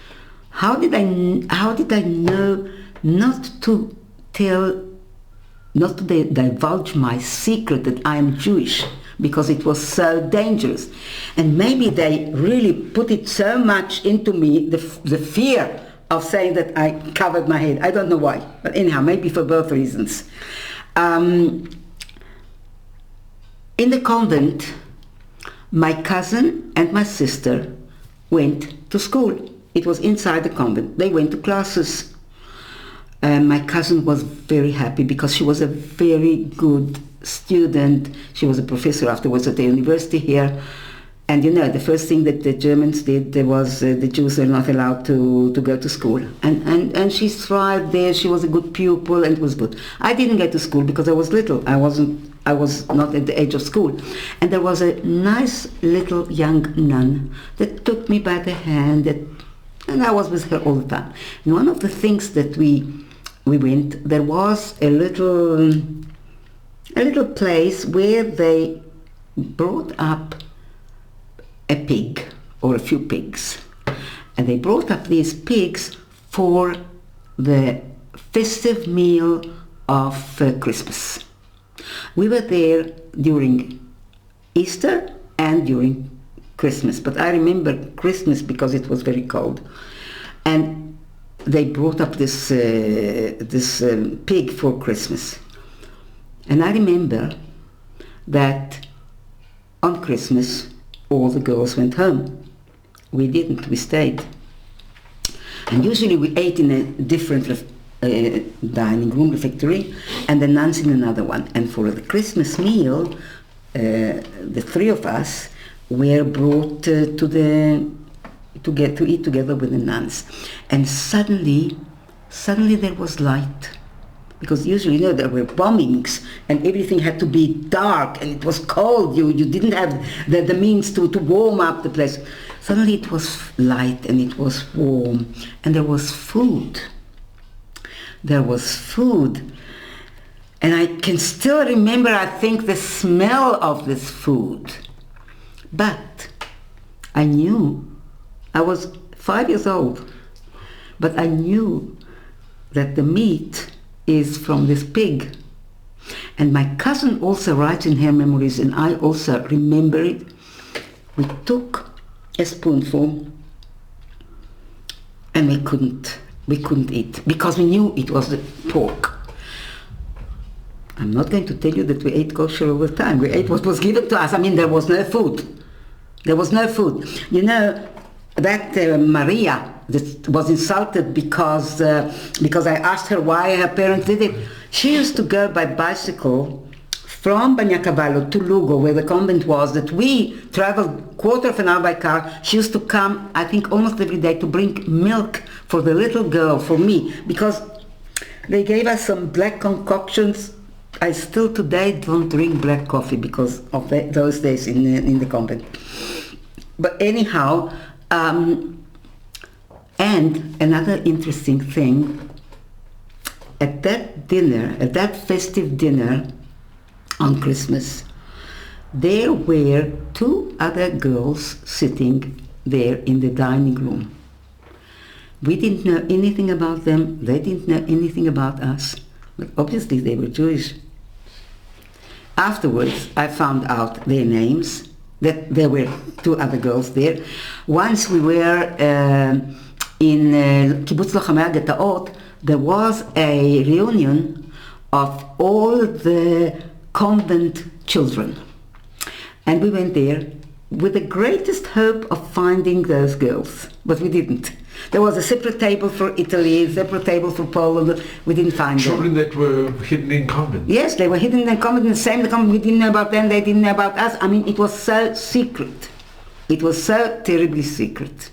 how did I know not to divulge my secret that I am Jewish, because it was so dangerous. And maybe they really put it so much into me, the fear of saying that I covered my head. I don't know why, but anyhow, maybe for both reasons. In the convent, my cousin and my sister went to school. It was inside the convent. They went to classes. My cousin was very happy because she was a very good student. She was a professor afterwards at the university here. And the first thing that the Germans did, there was the Jews were not allowed to go to school. And she thrived there. She was a good pupil and it was good. I didn't go to school because I was little. I was not at the age of school. And there was a nice little young nun that took me by the hand, and I was with her all the time. And one of the things that we went, there was a little place where they brought up a pig or a few pigs, and they brought up these pigs for the festive meal of Christmas. We were there during Easter and during Christmas, but I remember Christmas because it was very cold, and they brought up this pig for Christmas. And I remember that on Christmas all the girls went home. We didn't, we stayed. And usually we ate in a different dining room, refectory, and the nuns in another one. And for the Christmas meal, the three of us were brought to eat together with the nuns. And suddenly there was light. Because usually, there were bombings and everything had to be dark and it was cold. You didn't have the means to warm up the place. Suddenly it was light and it was warm and there was food. There was food. And I can still remember, I think, the smell of this food. But I knew, I was 5 years old, but I knew that the meat is from this pig. And my cousin also writes in her memories, and I also remember it. We took a spoonful and we couldn't eat because we knew it was the pork. I'm not going to tell you that we ate kosher all the time. We ate what was given to us. I mean, there was no food. There was no food. That Maria that was insulted because I asked her why her parents did it. She used to go by bicycle from Bagnacavallo to Lugo, where the convent was, that we traveled quarter of an hour by car. She used to come, I think, almost every day to bring milk for the little girl, for me, because they gave us some black concoctions. I still today don't drink black coffee because of those days in the convent. But anyhow, and another interesting thing, at that festive dinner on Christmas, there were 2 other girls sitting there in the dining room. We didn't know anything about them, they didn't know anything about us, but obviously they were Jewish. Afterwards, I found out their names, that there were 2 other girls there. Once we were in Kibbutz Lochamei HaGetaot, there was a reunion of all the convent children. And we went there with the greatest hope of finding those girls, but we didn't. There was a separate table for Italy, a separate table for Poland. We didn't find children them. that were hidden in convents. Yes, they were hidden in convents, the same convent. We didn't know about them, they didn't know about us. I mean, it was so secret. It was so terribly secret.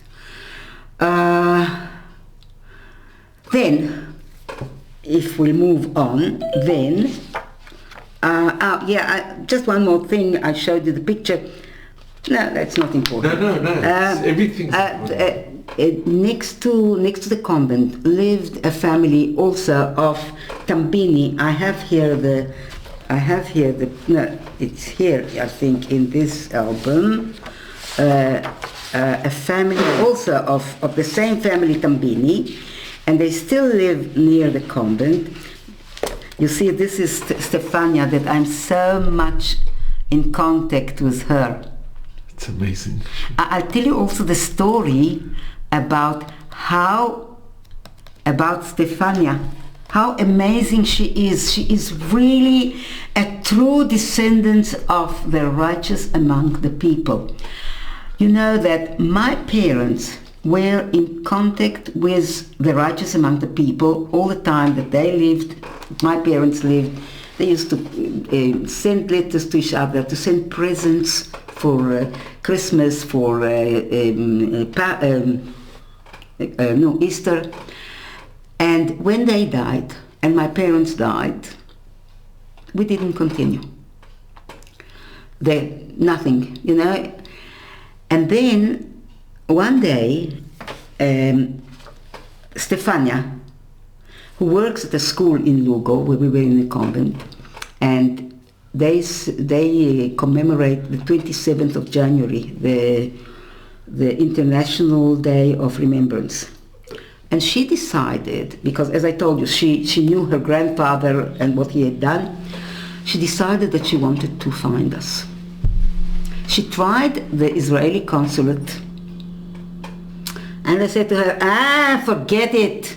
Then, if we move on, then, just one more thing. I showed you the picture. No, that's not important. No, everything's next to the convent lived a family also of Tambini. I have here it's here, I think, in this album. A family also of the same family, Tambini, and they still live near the convent. You see, this is Stefania, that I'm so much in contact with her. It's amazing. I'll tell you also the story about Stefania, how amazing she is. She is really a true descendant of the righteous among the people. You know that my parents were in contact with the righteous among the people all the time that they lived, my parents lived. They used to send letters to each other, to send presents for Christmas, for Easter. And when they died, and my parents died, we didn't continue. Nothing, you know. And then one day, Stefania, who works at a school in Lugo, where we were in the convent, and they commemorate the 27th of January, the International Day of Remembrance. And she decided, because as I told you, she knew her grandfather and what he had done, she decided that she wanted to find us. She tried the Israeli consulate, and they said to her, forget it.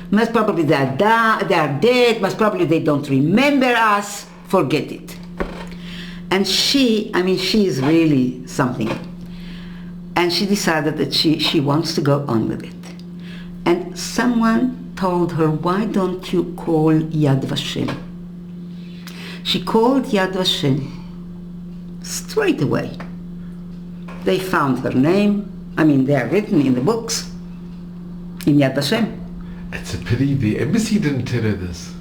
Most probably they are dead, most probably they don't remember us, forget it. And she is really something. And she decided that she wants to go on with it. And someone told her, why don't you call Yad Vashem? She called Yad Vashem straight away. They found her name. They are written in the books, in Yad Vashem. It's a pity the embassy didn't tell her this.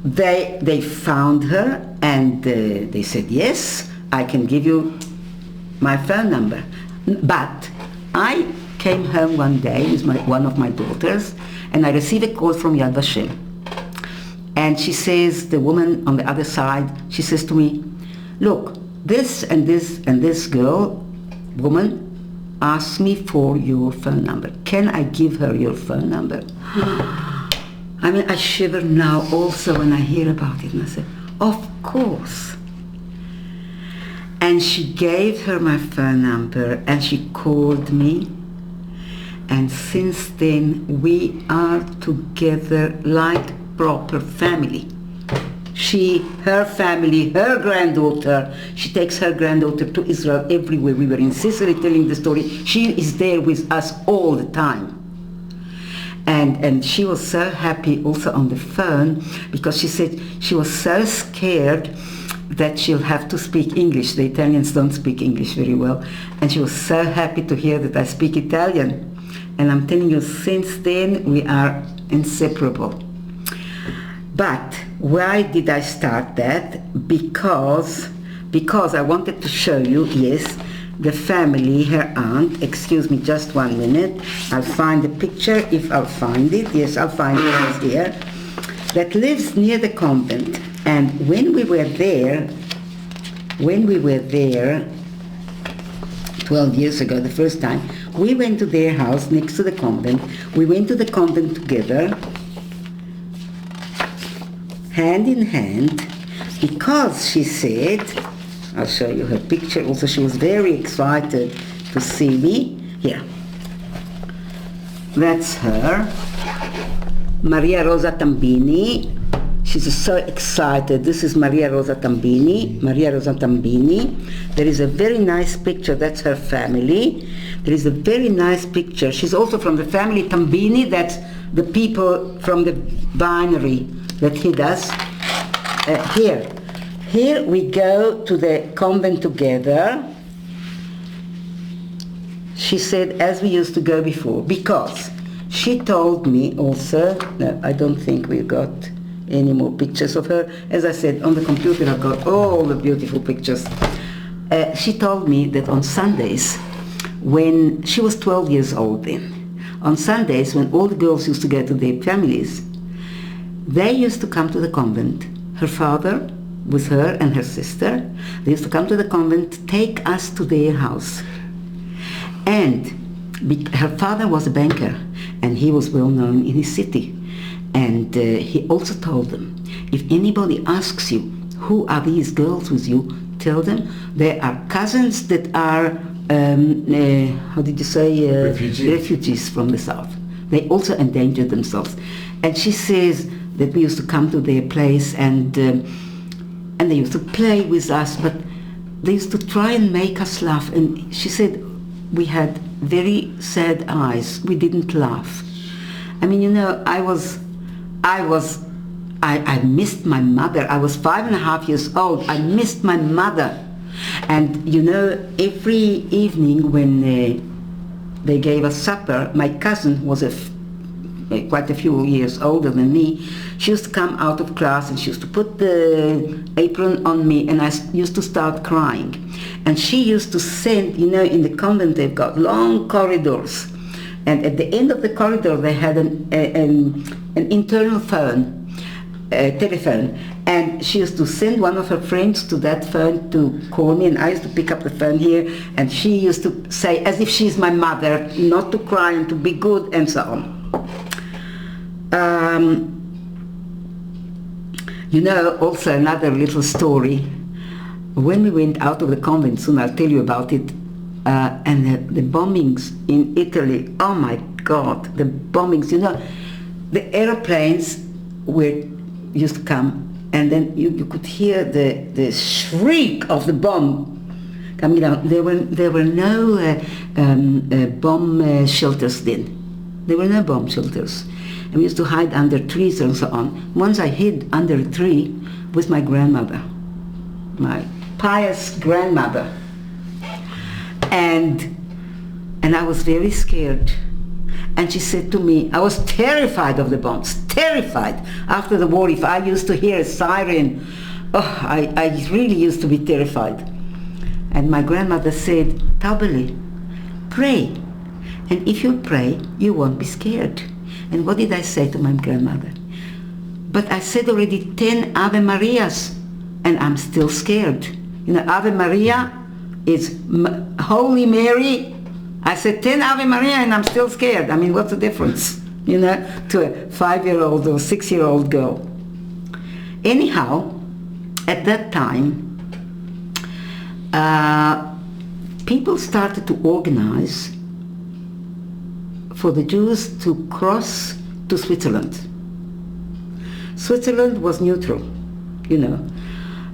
They found her and they said, yes, I can give you my phone number. But I came home one day with one of my daughters, and I received a call from Yad Vashem. And she says, the woman on the other side, she says to me, look, this and this and this woman asked me for your phone number. Can I give her your phone number? I shiver now also when I hear about it, and I say, of course. And she gave her my phone number, and she called me. And since then, we are together like proper family. Her family, her granddaughter, she takes her granddaughter to Israel everywhere. We were in Sicily telling the story. She is there with us all the time. And she was so happy also on the phone, because she said she was so scared that she'll have to speak English. The Italians don't speak English very well. And she was so happy to hear that I speak Italian. And I'm telling you, since then we are inseparable. But why did I start that? Because I wanted to show you, yes, the family, her aunt, excuse me just 1 minute, I'll find the picture if I'll find it, yes, I'll find it right here, that lives near the convent. And when we were there 12 years ago, the first time, we went to their house next to the convent. We went to the convent together, hand in hand, because she said, I'll show you her picture also, she was very excited to see me. Here. That's her. Maria Rosa Tambini. She's so excited. This is Maria Rosa Tambini. Maria Rosa Tambini. There is a very nice picture. That's her family. There is a very nice picture. She's also from the family Tambini. That's the people from the winery that hid us. Here we go to the convent together. She said, as we used to go before, because she told me also, no, I don't think we got any more pictures of her. As I said, on the computer I've got all the beautiful pictures. She told me that on Sundays, when she was 12 years old then, on Sundays when all the girls used to go to their families, they used to come to the convent. Her father with her and her sister, they used to come to the convent, take us to their house. And her father was a banker, and he was well known in his city. And he also told them, if anybody asks you, who are these girls with you, tell them they are cousins that are, how did you say, refugees from the south. They also endangered themselves. And she says that we used to come to their place, and they used to play with us, but they used to try and make us laugh. And she said we had very sad eyes. We didn't laugh. I mean, you know, I missed my mother. I was 5.5 years old. I missed my mother. And you know, every evening when they gave us supper, my cousin was quite a few years older than me. She used to come out of class and she used to put the apron on me, and I used to start crying. And she used to send, you know, in the convent they've got long corridors, and at the end of the corridor they had an internal phone, telephone, and she used to send one of her friends to that phone to call me, and I used to pick up the phone here, and she used to say, as if she's my mother, not to cry and to be good and so on. You know, also another little story. When we went out of the convent, soon I'll tell you about it, and the bombings in Italy, oh my God, the bombings, you know, the airplanes used to come, and then you could hear the shriek of the bomb coming down. There were no bomb shelters then. There were no bomb shelters. And we used to hide under trees and so on. Once I hid under a tree with my grandmother, my pious grandmother. And I was very scared. And she said to me, I was terrified of the bombs, terrified. After the war, if I used to hear a siren, oh, I really used to be terrified. And my grandmother said, Tabeli, pray. And if you pray, you won't be scared. And what did I say to my grandmother? But I said already 10 Ave Marias, and I'm still scared. You know, Ave Maria is Holy Mary. I said 10 Ave Maria and I'm still scared. I mean, what's the difference, you know, to a 5-year-old or 6-year-old girl? Anyhow, at that time, people started to organize for the Jews to cross to Switzerland. Switzerland was neutral, you know,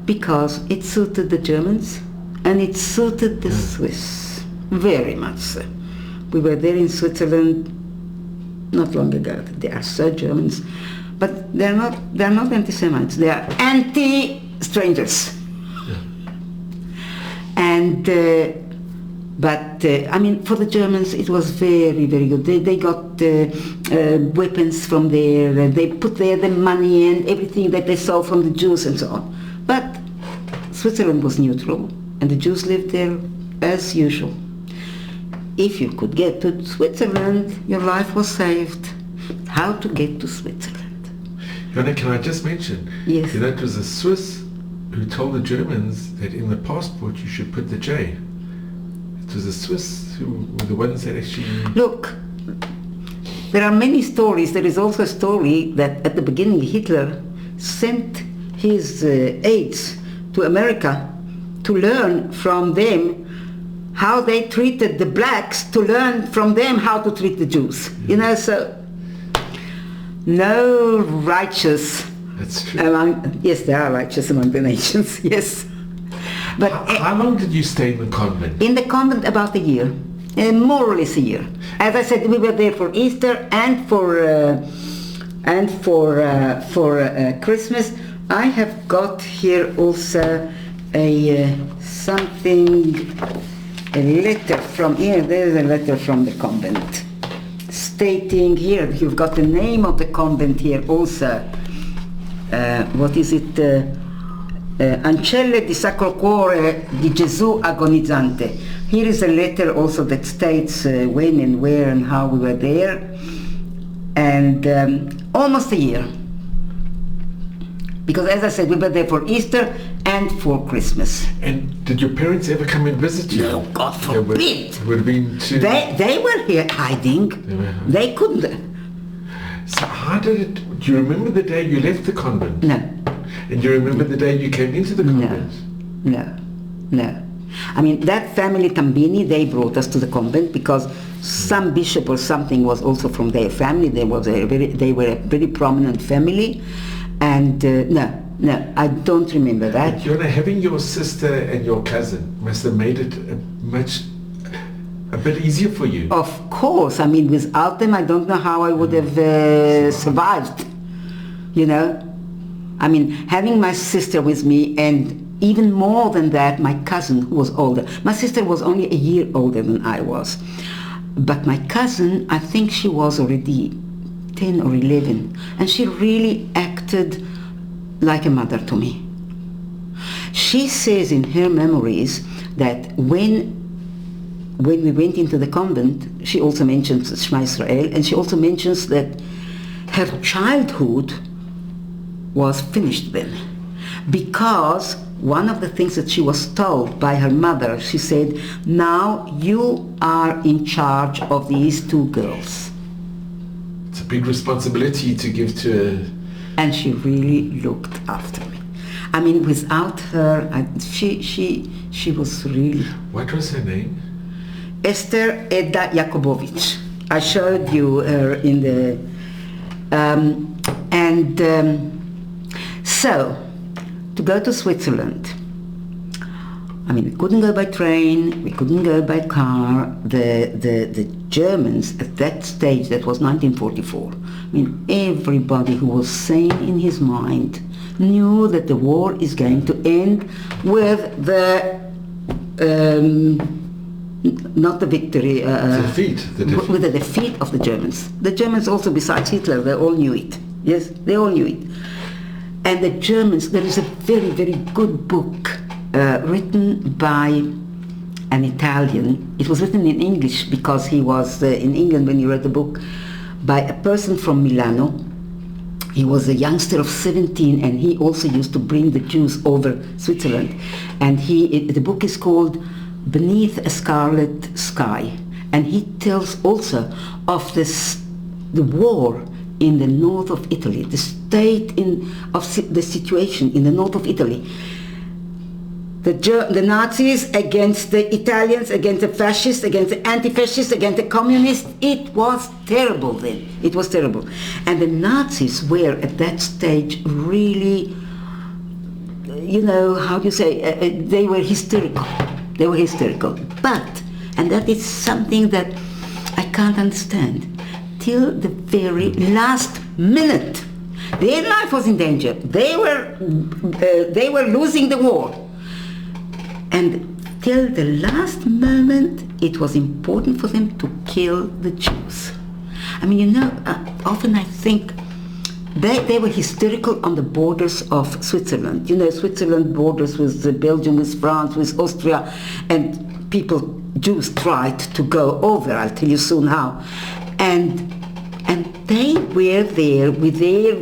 because it suited the Germans and it suited the Swiss, very much so. We were there in Switzerland not long ago. They are so Germans, but they're not anti-Semites. They are anti-strangers. Yeah. And I mean, for the Germans it was very, very good. They got weapons from there. They put there the money and everything that they saw from the Jews and so on. But Switzerland was neutral, and the Jews lived there as usual. If you could get to Switzerland, your life was saved. How to get to Switzerland? Yona, can I just mention? Yes. You know, it was the Swiss who told the Germans that in the passport you should put the J. It was the Swiss who were the ones that actually... Look, there are many stories. There is also a story that at the beginning Hitler sent his aides to America to learn from them how they treated the blacks, to learn from them how to treat the Jews. Yeah. You know, so no righteous... That's true. Yes, there are righteous among the nations, yes. But how long did you stay in the convent? In the convent about a year, more or less a year. As I said, we were there for Easter and for Christmas. I have got here also a letter from here. There is a letter from the convent stating here. You've got the name of the convent here also. What is it? Ancelle di Sacro Cuore di Gesù Agonizzante. Here is a letter also that states when and where and how we were there, and almost a year. Because as I said, we were there for Easter and for Christmas. And did your parents ever come and visit you? No, God forbid. Would have been too... They were here hiding. They couldn't. So how did it... Do you remember the day you left the convent? No. And you remember the day you came into the convent? No. I mean, that family Tambini, they brought us to the convent because some bishop or something was also from their family. They were a very prominent family. And no, I don't remember that. But Yona, having your sister and your cousin must have made it a bit easier for you. Of course. I mean, without them, I don't know how I would have survived, you know. I mean, having my sister with me and even more than that, my cousin, who was older. My sister was only a year older than I was. But my cousin, I think she was already 10 or 11. And she really acted like a mother to me. She says in her memories that when we went into the convent, she also mentions Shema Israel, and she also mentions that her childhood was finished then. Because one of the things that she was told by her mother, she said, now you are in charge of these two girls. It's a big responsibility to give to... And she really looked after me. I mean, without her, she was really... What was her name? Esther Edda Jakobowicz. I showed you her in the... So, to go to Switzerland, I mean, we couldn't go by train, we couldn't go by car. The Germans at that stage, that was 1944, I mean, everybody who was sane in his mind knew that the war is going to end with the, not the victory, defeat. With the defeat of the Germans. The Germans also, besides Hitler, they all knew it. Yes, they all knew it. And the Germans, there is a very, very good book written by an Italian. It was written in English because he was in England when he read the book, by a person from Milano. He was a youngster of 17, and he also used to bring the Jews over Switzerland. And the book is called Beneath a Scarlet Sky. And he tells also of the war in the north of Italy, the state of the situation in the north of Italy. The Nazis against the Italians, against the fascists, against the anti-fascists, against the communists. It was terrible then. It was terrible. And the Nazis were at that stage really, you know, how do you say, they were hysterical. They were hysterical. But, and that is something that I can't understand, till the very last minute, their life was in danger. They were losing the war. And till the last moment, it was important for them to kill the Jews. I mean, you know, often I think they were hysterical on the borders of Switzerland. You know, Switzerland borders with Belgium, with France, with Austria, and Jews tried to go over. I'll tell you soon how. And they were there with their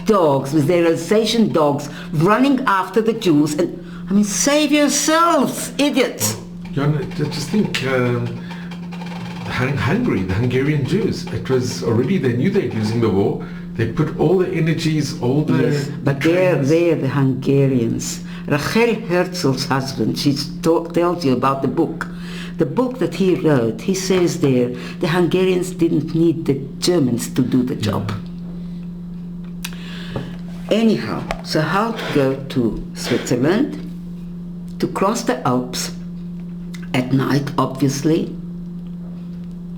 dogs, with their Alsatian dogs, running after the Jews. And I mean, save yourselves, idiots! Yona, just think, Hungary, the Hungarian Jews, it was already, they knew they were losing the war. They put all the energies, all the... Yes, but they're the Hungarians. Rachel Herzl's husband, she tells you about the book. The book that he wrote, he says there, the Hungarians didn't need the Germans to do the job. Anyhow, so how to go to Switzerland? To cross the Alps at night, obviously,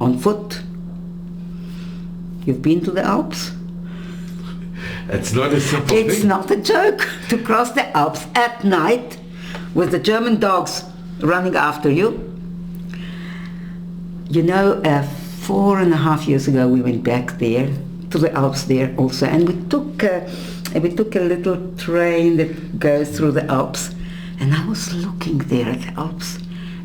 on foot. You've been to the Alps? It's not a simple thing. It's not a joke. To cross the Alps at night with the German dogs running after you. You know, 4.5 years ago we went back there, to the Alps there also, and we took a little train that goes through the Alps. And I was looking there at the Alps,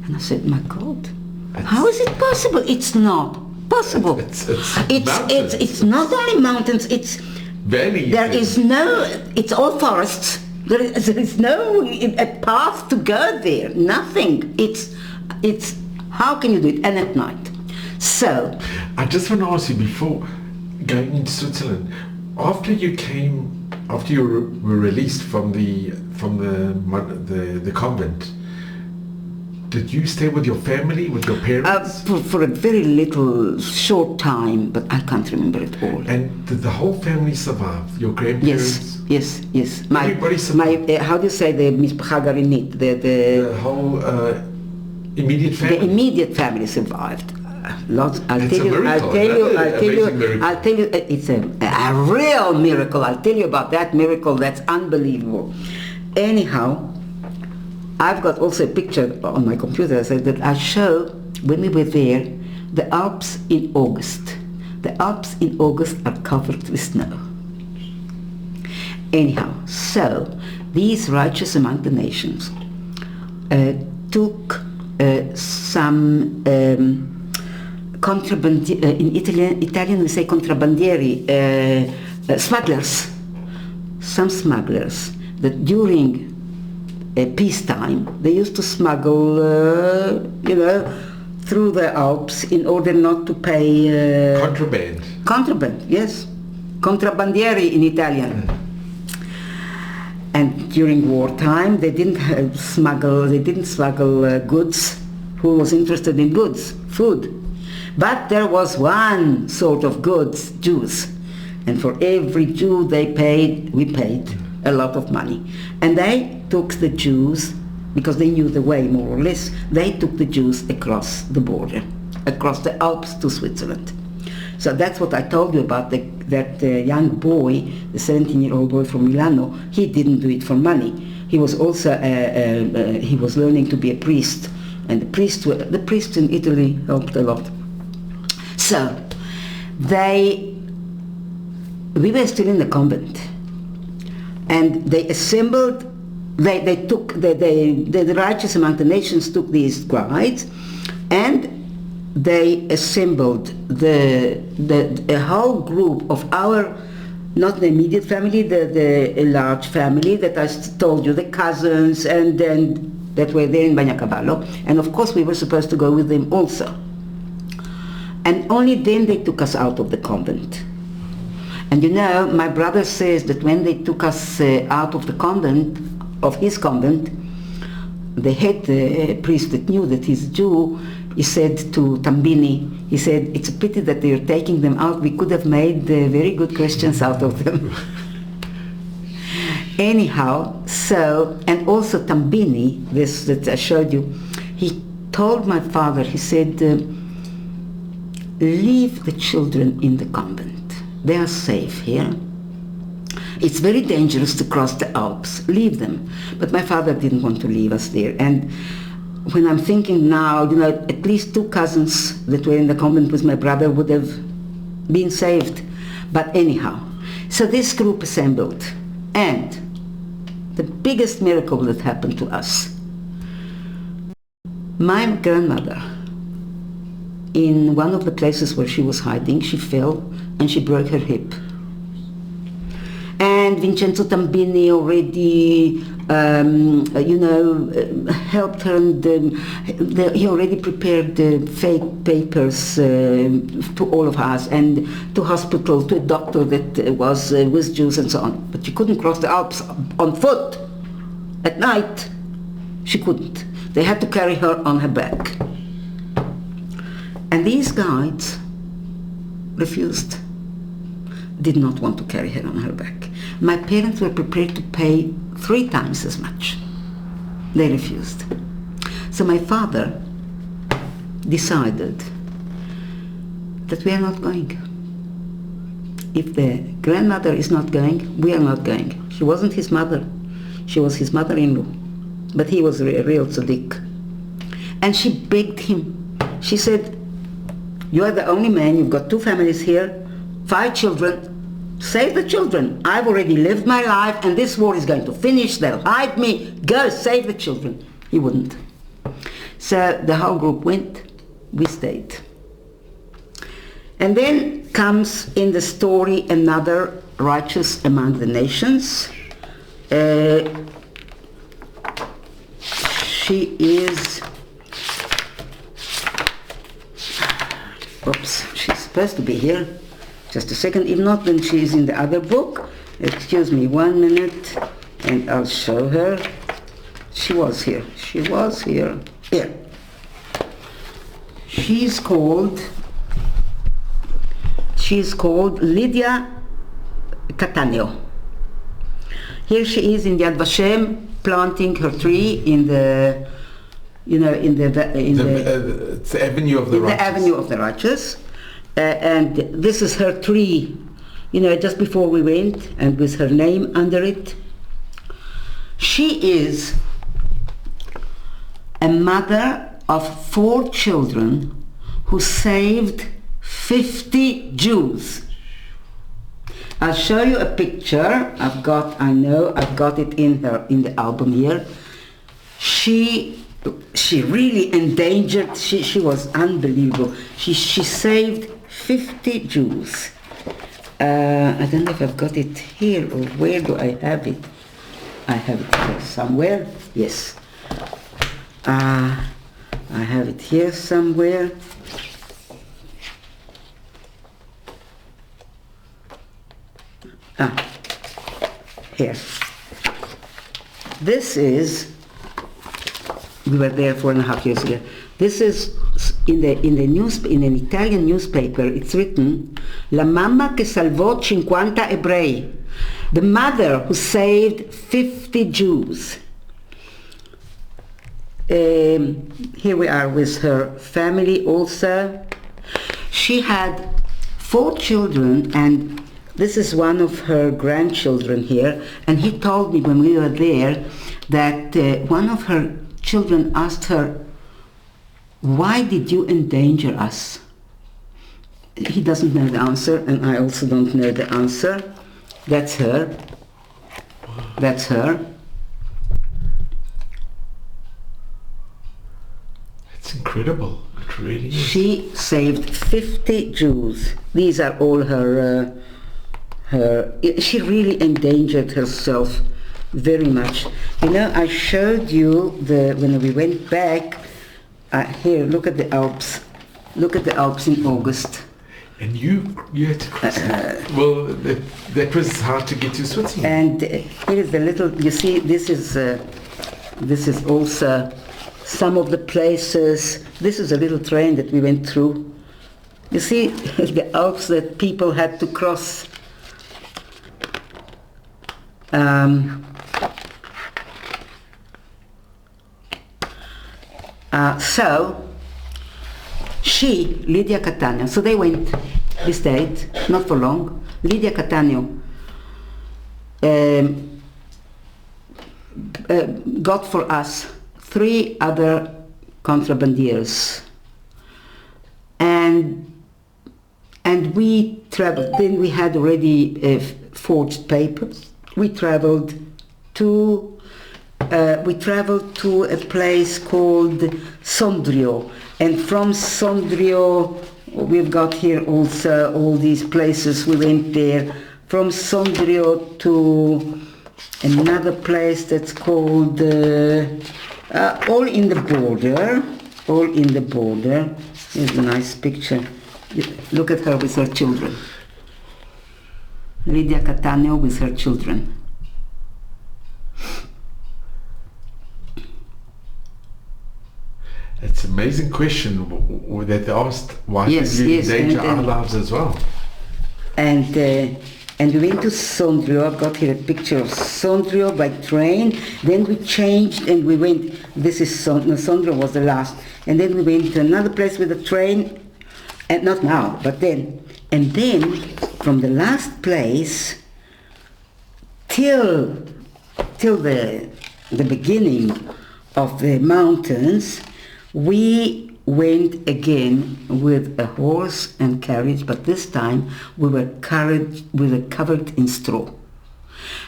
and I said, my God, how is it possible? It's not possible. It's not only mountains, it's valleys. There is no, it's all forests. There is no a path to go there, nothing. It's, how can you do it? And at night. So. I just want to ask you, before going into Switzerland, after you were released from the convent, did you stay with your family, with your parents? For a very little, short time, but I can't remember it all. And did the whole family survive? Your grandparents? Yes. Everybody survived? How do you say the Mishpacha Garinit? The whole immediate family? The immediate family survived. Lots. I'll tell you. It's a real miracle. I'll tell you about that miracle. That's unbelievable. Anyhow, I've got also a picture on my computer that I show when we were there, the Alps in August. The Alps in August are covered with snow. Anyhow, so these righteous among the nations took some in Italian we say contrabbandieri, smugglers, some smugglers that during peacetime they used to smuggle, through the Alps in order not to pay... Contraband. Contraband, yes. Contrabbandieri in Italian. And during wartime, they didn't smuggle goods. Who was interested in goods? Food. But there was one sort of goods, Jews. And for every Jew we paid a lot of money. And they took the Jews, because they knew the way more or less, they took the Jews across the border, across the Alps to Switzerland. So that's what I told you about that young boy, the 17-year-old boy from Milano. He didn't do it for money. He was also he was learning to be a priest, and the priests in Italy helped a lot. So we were still in the convent, and they assembled. They took the righteous among the nations took these guides, and they assembled a whole group of our, not the immediate family, the large family that I told you, the cousins, and then that were there in Bagnacavallo, and of course we were supposed to go with them also. And only then they took us out of the convent. And my brother says that when they took us out of the convent, of his convent, the head priest that knew that he's a Jew, he said to Tambini, he said, it's a pity that they're taking them out. We could have made very good Christians out of them. Anyhow, so, and also Tambini, this that I showed you, he told my father, he said, leave the children in the convent. They are safe here. It's very dangerous to cross the Alps. Leave them. But my father didn't want to leave us there. And when I'm thinking now, at least 2 cousins that were in the convent with my brother would have been saved. But anyhow, so this group assembled. And the biggest miracle that happened to us, my grandmother, in one of the places where she was hiding, she fell and she broke her hip. And Vincenzo Tambini already, helped her, and he already prepared the fake papers to all of us, and to hospital, to a doctor that was with Jews and so on. But she couldn't cross the Alps on foot at night. She couldn't. They had to carry her on her back. And these guides refused, did not want to carry her on her back. My parents were prepared to pay 3 times as much. They refused. So my father decided that we are not going. If the grandmother is not going, we are not going. She wasn't his mother. She was his mother-in-law. But he was a real tzaddik. And she begged him. She said, you are the only man, you've got 2 families here, 5 children, save the children. I've already lived my life and this war is going to finish, they'll hide me, go save the children. He wouldn't. So the whole group went, we stayed. And then comes in the story another righteous among the nations. She is, she's supposed to be here. Just a second, if not, then she is in the other book. Excuse me 1 minute, and I'll show her. She was here. Here. She's called Lydia Cattaneo. Here she is in Yad Vashem, planting her tree in the, it's the Avenue of the Righteous. The Avenue of the Righteous. And this is her tree, just before we went, and with her name under it. She is a mother of 4 children who saved 50 Jews. I'll show you a picture. I've got it in the album here. She really endangered. She was unbelievable. She saved 50 Jews. I don't know if I've got it here or where do I have it. I have it here somewhere. Yes. I have it here somewhere. Here. This is, we were there 4.5 years ago. This is in an Italian newspaper. It's written, La mamma che salvò 50 ebrei. The mother who saved 50 Jews. Here we are with her family also. She had 4 children, and this is one of her grandchildren here, and he told me when we were there that one of her children asked her, why did you endanger us? He doesn't know the answer, and I also don't know the answer. That's her. That's her. It's incredible. It really is. She saved 50 Jews. These are all her... She really endangered herself very much. You know, I showed you when we went back. Here, look at the Alps. Look at the Alps in August. And you had to cross it. Well, that was hard to get to Switzerland. And here is the little. You see, this is also some of the places. This is a little train that we went through. You see the Alps that people had to cross. So Lydia Catania, so they stayed, not for long. Lydia Catania got for us 3 other contrabandiers. And we traveled, then we had already forged papers. We traveled to a place called Sondrio, and from Sondrio we've got here also all these places. We went there from Sondrio to another place that's called all in the border. Here's a nice picture. Look at her with her children. Lydia Catania with her children. It's an amazing question that they asked, why did you endanger our lives as well? And we went to Sondrio. I've got here a picture of Sondrio by train. Then we changed and we went, Sondrio was the last. And then we went to another place with a train, and not now, but then. And then from the last place till the beginning of the mountains, we went again with a horse and carriage, but this time we were covered in straw.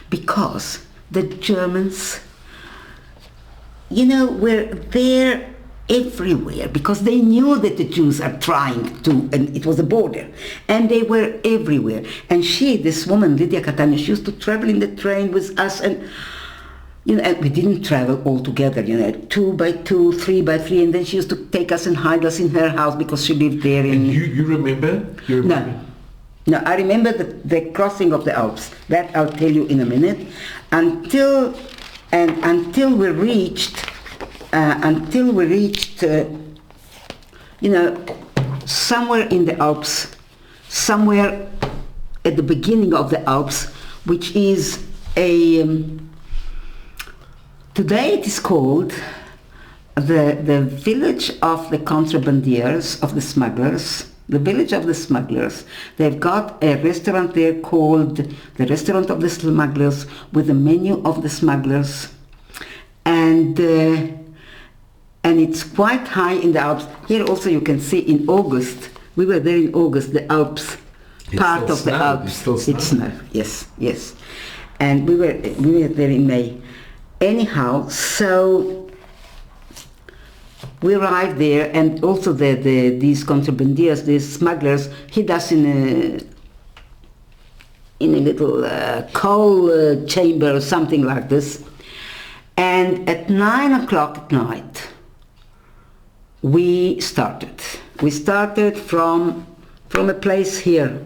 Because the Germans, were there everywhere, because they knew that the Jews are trying to, and it was a border, and they were everywhere. And this woman, Lydia Catania, she used to travel in the train with us, and and we didn't travel all together, 2 by 2, 3 by 3, and then she used to take us and hide us in her house because she lived there. And you remember? No, I remember the crossing of the Alps. That I'll tell you in a minute. Until we reached, somewhere in the Alps, somewhere at the beginning of the Alps, which is today it is called the village of the contrabandiers, of the smugglers, the village of the smugglers. They've got a restaurant there called the Restaurant of the Smugglers, with the menu of the smugglers. And and it's quite high in the Alps. Here also you can see in August, we were there in August, the Alps, part of the Alps. It's snow, yes. And we were there in May. Anyhow, so we arrived there, and also these contrabandiers, these smugglers, hid us in a little coal chamber or something like this. And at 9 o'clock at night, we started. We started from a place here.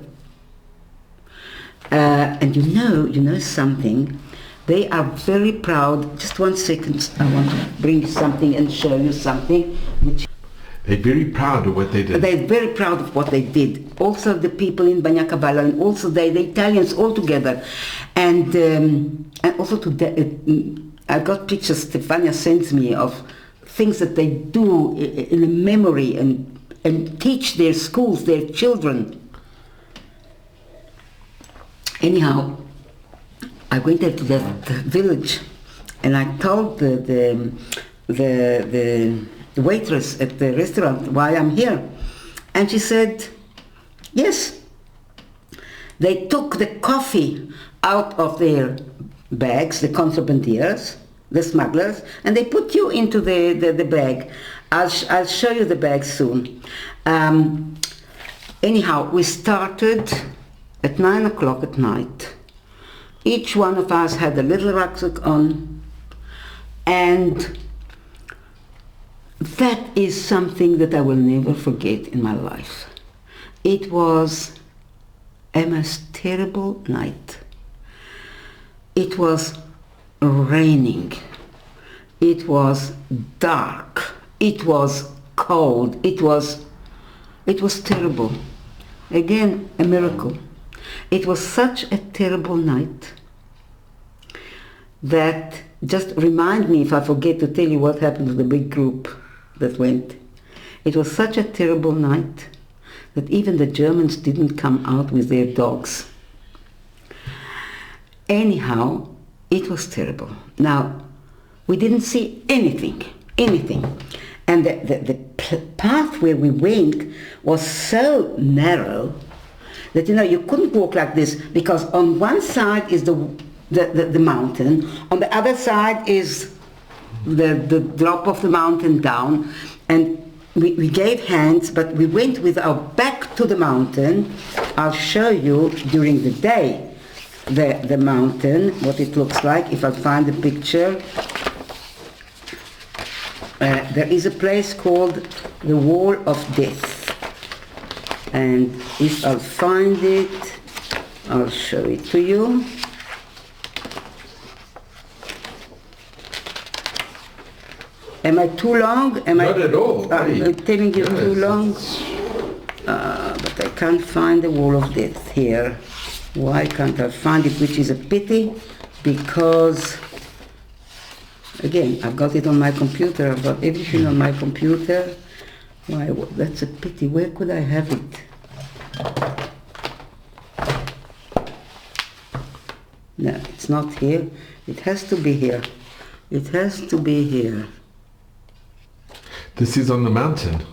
And you know something, they are very proud. Just 1 second, I want to bring you something and show you something. They're very proud of what they did. They're very proud of what they did. Also the people in Bagnacavallo, and also the Italians all together. And also I got pictures Stefania sends me of things that they do in a memory and teach their schools, their children. Anyhow, I went there to that village, and I told the waitress at the restaurant why I'm here, and she said, yes, they took the coffee out of their bags, the contrabandiers, the smugglers, and they put you into the bag. I'll show you the bag soon. Anyhow, we started at 9 o'clock at night. Each one of us had a little rucksack on, and that is something that I will never forget in my life. It was a most terrible night. It was raining. It was dark. It was cold. It was terrible. Again, a miracle. It was such a terrible night that, just remind me if I forget to tell you what happened to the big group that went. It was such a terrible night that even the Germans didn't come out with their dogs. Anyhow, it was terrible. Now, we didn't see anything. And the path where we went was so narrow that, you couldn't walk like this, because on one side is the mountain, on the other side is the drop of the mountain down, and we gave hands, but we went with our back to the mountain. I'll show you during the day the mountain, what it looks like, if I find the picture. There is a place called the Wall of Death, and if I'll find it, I'll show it to you. Am I too long? Not at all. I'm telling you too long? But I can't find the Wall of Death here. Why can't I find it? Which is a pity, because, again, I've got it on my computer. I've got everything on my computer. Why? That's a pity. Where could I have it? No, it's not here. It has to be here. It has to be here. This is on the mountain.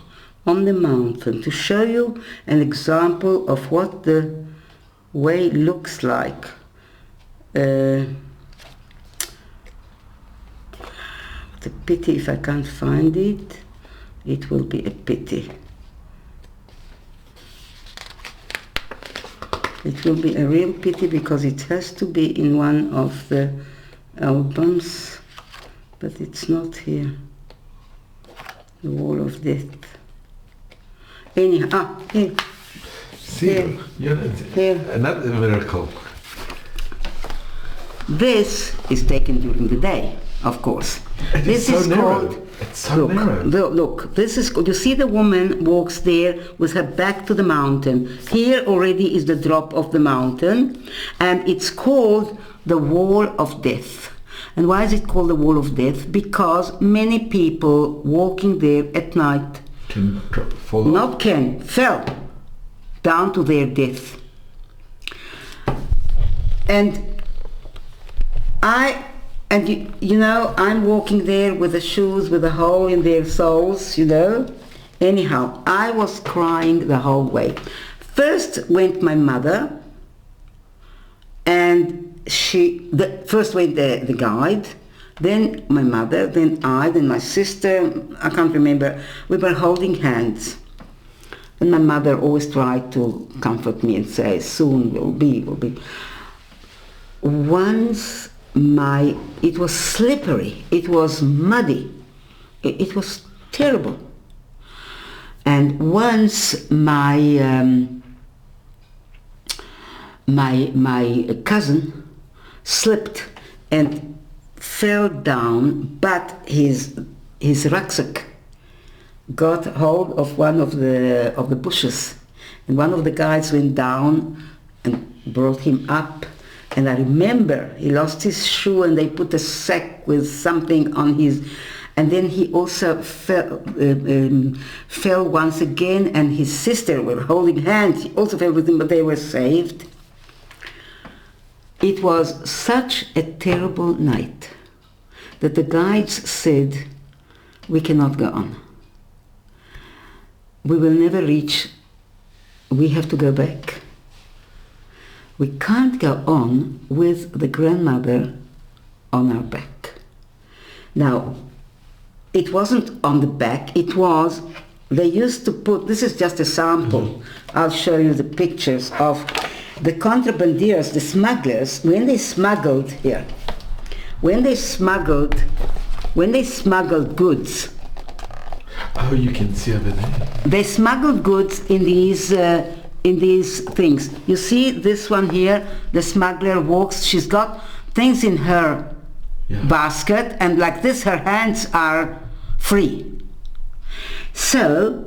On the mountain, to show you an example of what the way looks like. It's a pity if I can't find it. It will be a pity. It will be a real pity, because it has to be in one of the albums, but it's not here. The Wall of Death. Anyhow, here. See, Here. Another miracle. This is taken during the day, of course. This is so narrow. It's so narrow. Look, this is, you see the woman walks there with her back to the mountain. Here already is the drop of the mountain, and it's called the Wall of Death. And why is it called the Wall of Death? Because many people walking there at night fell down to their death. And I And you know, I'm walking there with the shoes with a hole in their soles, you know. Anyhow, I was crying the whole way. First went my mother, and first went the guide, then my mother, then I, then my sister, I can't remember. We were holding hands. And my mother always tried to comfort me and say, soon we'll be. Once it was slippery, it was muddy, it was terrible. And once my cousin slipped and fell down, but his rucksack got hold of one of the bushes, and one of the guys went down and brought him up. And I remember he lost his shoe, and they put a sack with something on his, and then he also fell once again, and his sister were holding hands. He also fell with him, but they were saved. It was such a terrible night that the guides said, we cannot go on. We will never reach, we have to go back. We can't go on with the grandmother on our back. Now, it wasn't on the back, it was, they used to put, this is just a sample, I'll show you the pictures of the contrabandiers, the smugglers, when they smuggled here, when they smuggled goods. Oh, you can see over there. They smuggled goods in these things. You see this one here, the smuggler walks, she's got things in her basket, and like this her hands are free. So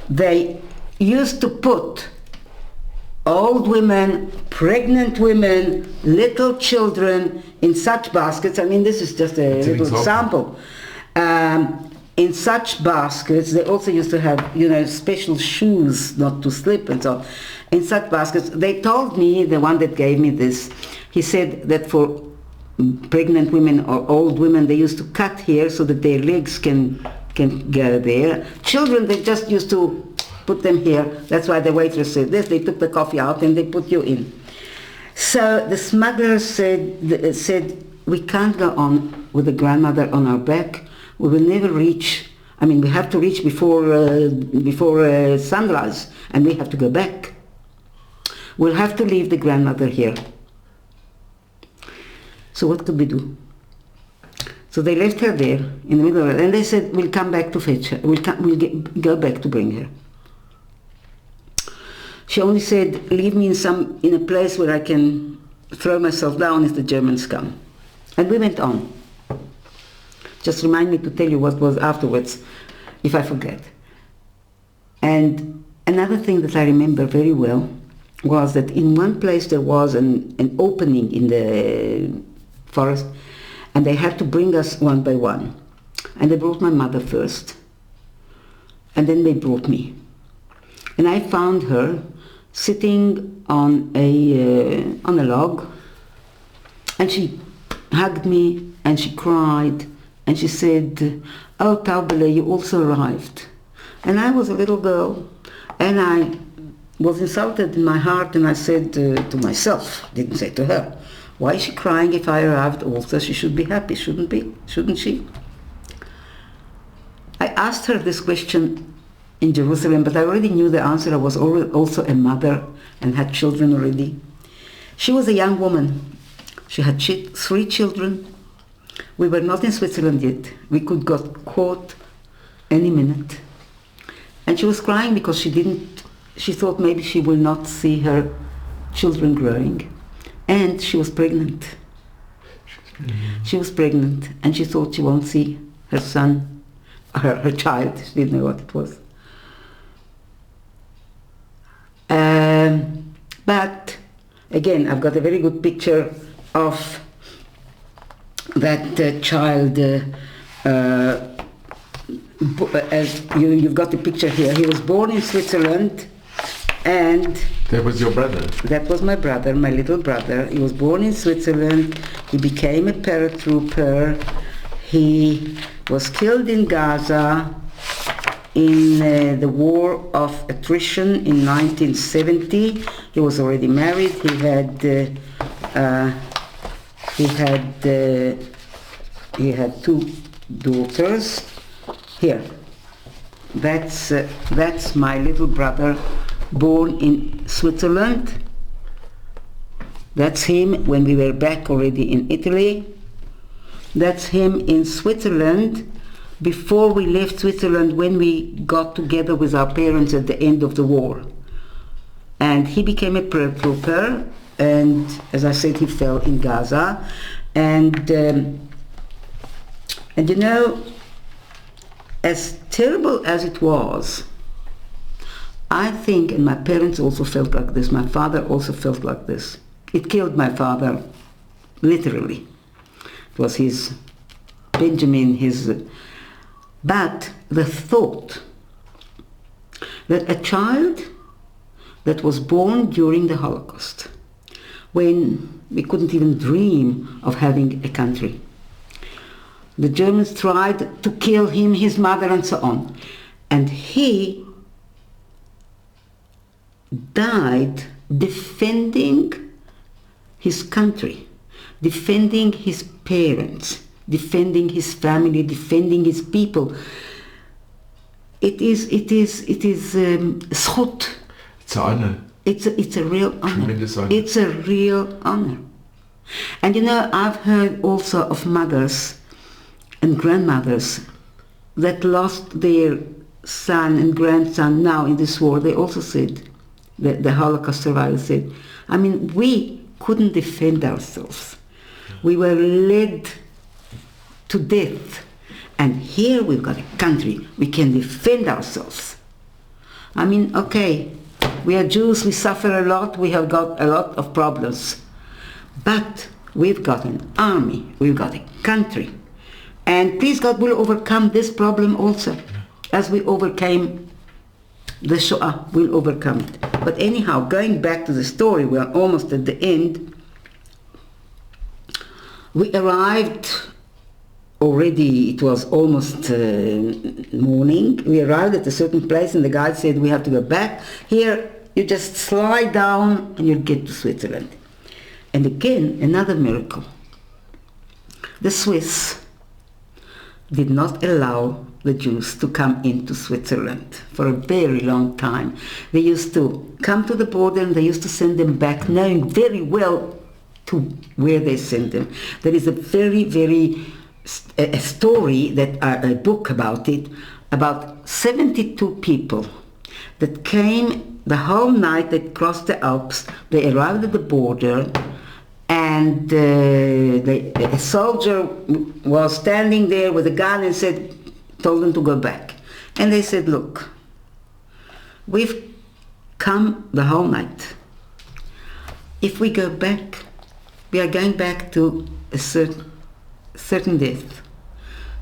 they used to put old women, pregnant women, little children in such baskets. I mean, this is just a little example. In such baskets, they also used to have, you know, special shoes not to slip and so on. In such baskets, they told me, the one that gave me this, he said that for pregnant women or old women, they used to cut here so that their legs can go there. Children, they just used to put them here. That's why the waitress said this. They took the coffee out and they put you in. So the smugglers said, we can't go on with the grandmother on our back. We will never reach, I mean, we have to reach before sunrise, and we have to go back. We'll have to leave the grandmother here. So what could we do? So they left her there in the middle of it, and they said, we'll come back to fetch her. Go back to bring her. She only said, leave me in a place where I can throw myself down if the Germans come. And we went on. Just remind me to tell you what was afterwards, if I forget. And another thing that I remember very well was that in one place there was an opening in the forest, and they had to bring us one by one. And they brought my mother first, and then they brought me. And I found her sitting on a log, and she hugged me, and she cried, and she said, oh, Taubele, you also arrived. And I was a little girl, and I was insulted in my heart, and I said to myself, didn't say to her, why is she crying if I arrived also? She should be happy, shouldn't she? I asked her this question in Jerusalem, but I already knew the answer. I was also a mother and had children already. She was a young woman. She had 3 children. We were not in Switzerland yet. We could get caught any minute. And she was crying because she thought maybe she will not see her children growing. And she was pregnant. She was pregnant, and she thought she won't see her son, her child. She didn't know what it was. But again, I've got a very good picture of that child. As you've got the picture here. He was born in Switzerland, and That was your brother? That was my brother, my little brother. He was born in Switzerland. He became a paratrooper. He was killed in Gaza in the war of attrition in 1970. He was already married. He had two daughters. Here, that's my little brother, born in Switzerland. That's him when we were back already in Italy. That's him in Switzerland before we left Switzerland, when we got together with our parents at the end of the war. And he became a paratrooper, and as I said, he fell in Gaza. And you know, as terrible as it was, I think, and my parents also felt like this, my father also felt like this. It killed my father, literally. It was his Benjamin, but the thought that a child that was born during the Holocaust, when we couldn't even dream of having a country, the Germans tried to kill him, his mother, and so on, and he died defending his country, defending his parents, defending his family, defending his people. It is zchut. It's an honor. It's a real honor. Tremendous honor. It's a real honor. And you know, I've heard also of mothers and grandmothers that lost their son and grandson now in this war. They also said, the Holocaust survivors said, I mean, we couldn't defend ourselves. We were led to death. And here we've got a country, we can defend ourselves. I mean, okay, we are Jews, we suffer a lot, we have got a lot of problems. But we've got an army, we've got a country. And please God will overcome this problem also. As we overcame the Shoah, we'll overcome it. But anyhow, going back to the story, we're almost at the end. We arrived already, it was almost morning. We arrived at a certain place and the guide said, we have to go back. Here, you just slide down and you'll get to Switzerland. And again, another miracle. The Swiss did not allow the Jews to come into Switzerland for a very long time. They used to come to the border and they used to send them back, knowing very well to where they sent them. There is a very, very a story, that a book about it, about 72 people that came the whole night. They crossed the Alps, they arrived at the border, and a soldier was standing there with a gun and told them to go back. And they said, look, we've come the whole night. If we go back, we are going back to a certain death.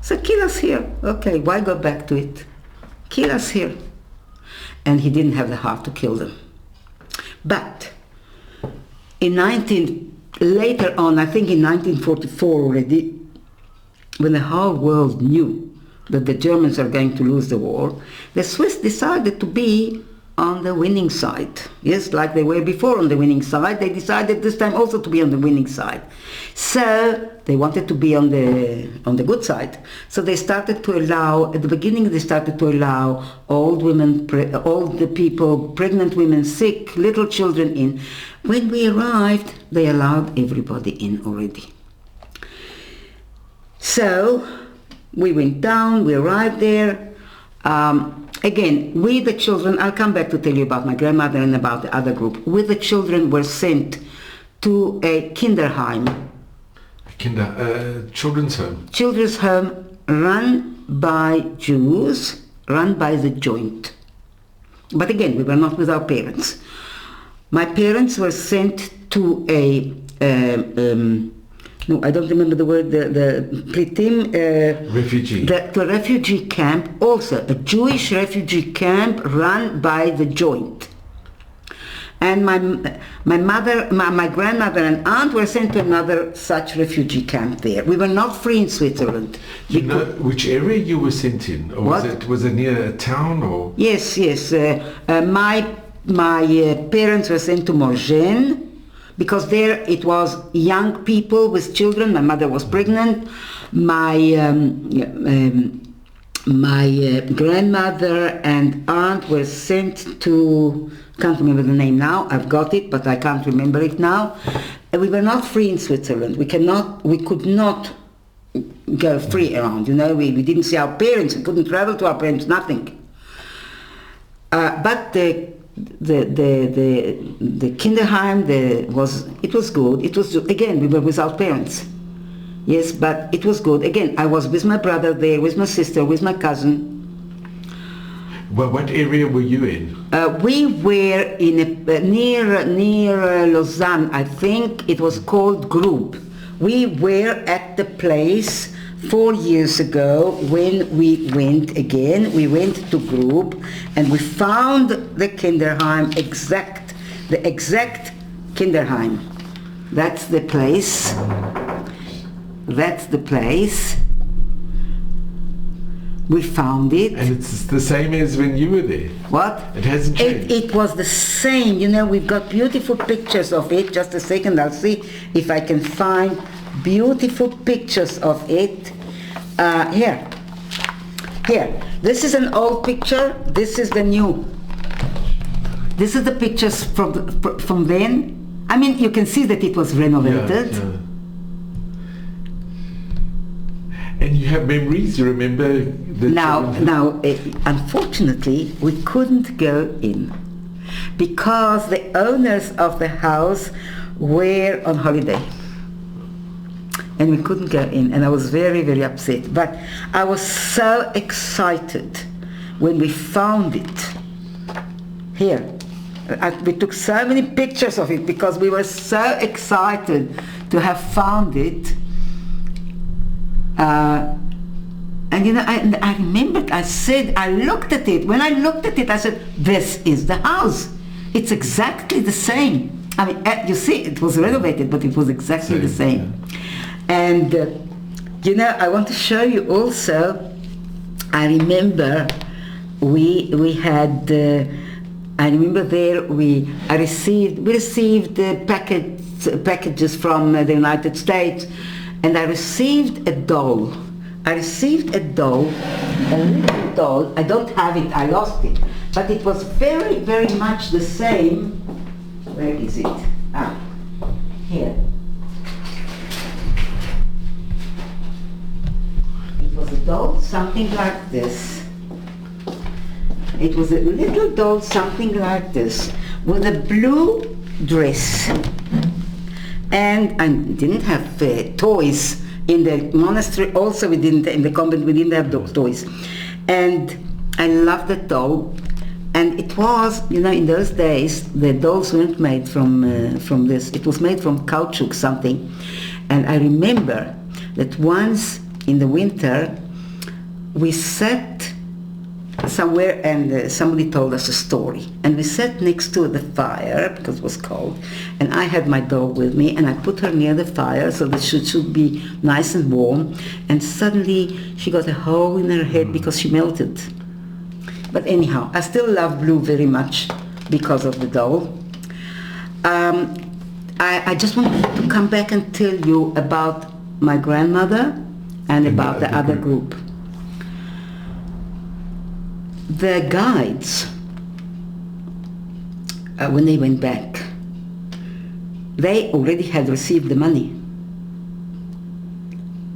So kill us here. Okay, why go back to it? Kill us here. And he didn't have the heart to kill them. But later on, I think in 1944 already, when the whole world knew that the Germans are going to lose the war, the Swiss decided to be on the winning side. Yes, like they were before on the winning side, they decided this time also to be on the winning side. So they wanted to be on the good side. So they started to allow, at the beginning they started to allow old women, old people, pregnant women, sick, little children in. When we arrived, they allowed everybody in already. So we went down, we arrived there. Again, we the children, I'll come back to tell you about my grandmother and about the other group. We the children were sent to a Kinderheim. Children's home. Children's home run by Jews, run by the Joint. But again, we were not with our parents. My parents were sent to no, I don't remember the word, the Plitim... refugee. The refugee camp, also a Jewish refugee camp run by the Joint. And my grandmother and aunt were sent to another such refugee camp there. We were not free in Switzerland. You know which area you were sent in? Or was it near a town or? Yes. My parents were sent to Morgène, because there it was young people with children. My mother was pregnant. My grandmother and aunt were sent to, can't remember the name now, I've got it, but I can't remember it now. And we were not free in Switzerland. We could not go free around, we didn't see our parents, we couldn't travel to our parents, nothing. But the Kinderheim, it was good. It was, again, we were without parents. Yes, but it was good. Again, I was with my brother there, with my sister, with my cousin. Well, what area were you in? We were in near Lausanne, I think it was called Grub. We were at the place 4 years ago when we went again. We went to Grub and we found the Kinderheim, the exact Kinderheim. That's the place. That's the place. We found it. And it's the same as when you were there? What? It hasn't changed? It was the same. We've got beautiful pictures of it. Just a second, I'll see if I can find beautiful pictures of it. Here. This is an old picture. This is the new. This is the pictures from then. I mean, you can see that it was renovated. Yeah. And you have memories, you remember? Now, unfortunately, we couldn't go in because the owners of the house were on holiday. And we couldn't go in, and I was very, very upset. But I was so excited when we found it. Here. We took so many pictures of it because we were so excited to have found it. And I remembered, I looked at it. When I looked at it, I said, this is the house. It's exactly the same. I mean, you see, it was renovated, but it was exactly the same. And, I want to show you also, I remember we had, I remember there we received packages from the United States, and I received a doll. A little doll. I don't have it, I lost it. But it was very, very much the same. Where is it? Here. It was a doll, something like this. It was a little doll, something like this, with a blue dress. And I didn't have toys. In the monastery also in the convent we didn't have those toys. And I loved the doll. And it was, in those days, the dolls weren't made from this. It was made from caoutchouc, something. And I remember that once in the winter, we sat somewhere and somebody told us a story. And we sat next to the fire because it was cold. And I had my doll with me and I put her near the fire so that she should be nice and warm. And suddenly she got a hole in her head because she melted. But anyhow, I still love blue very much because of the doll. I just wanted to come back and tell you about my grandmother and about the other group. The guides, when they went back, they already had received the money.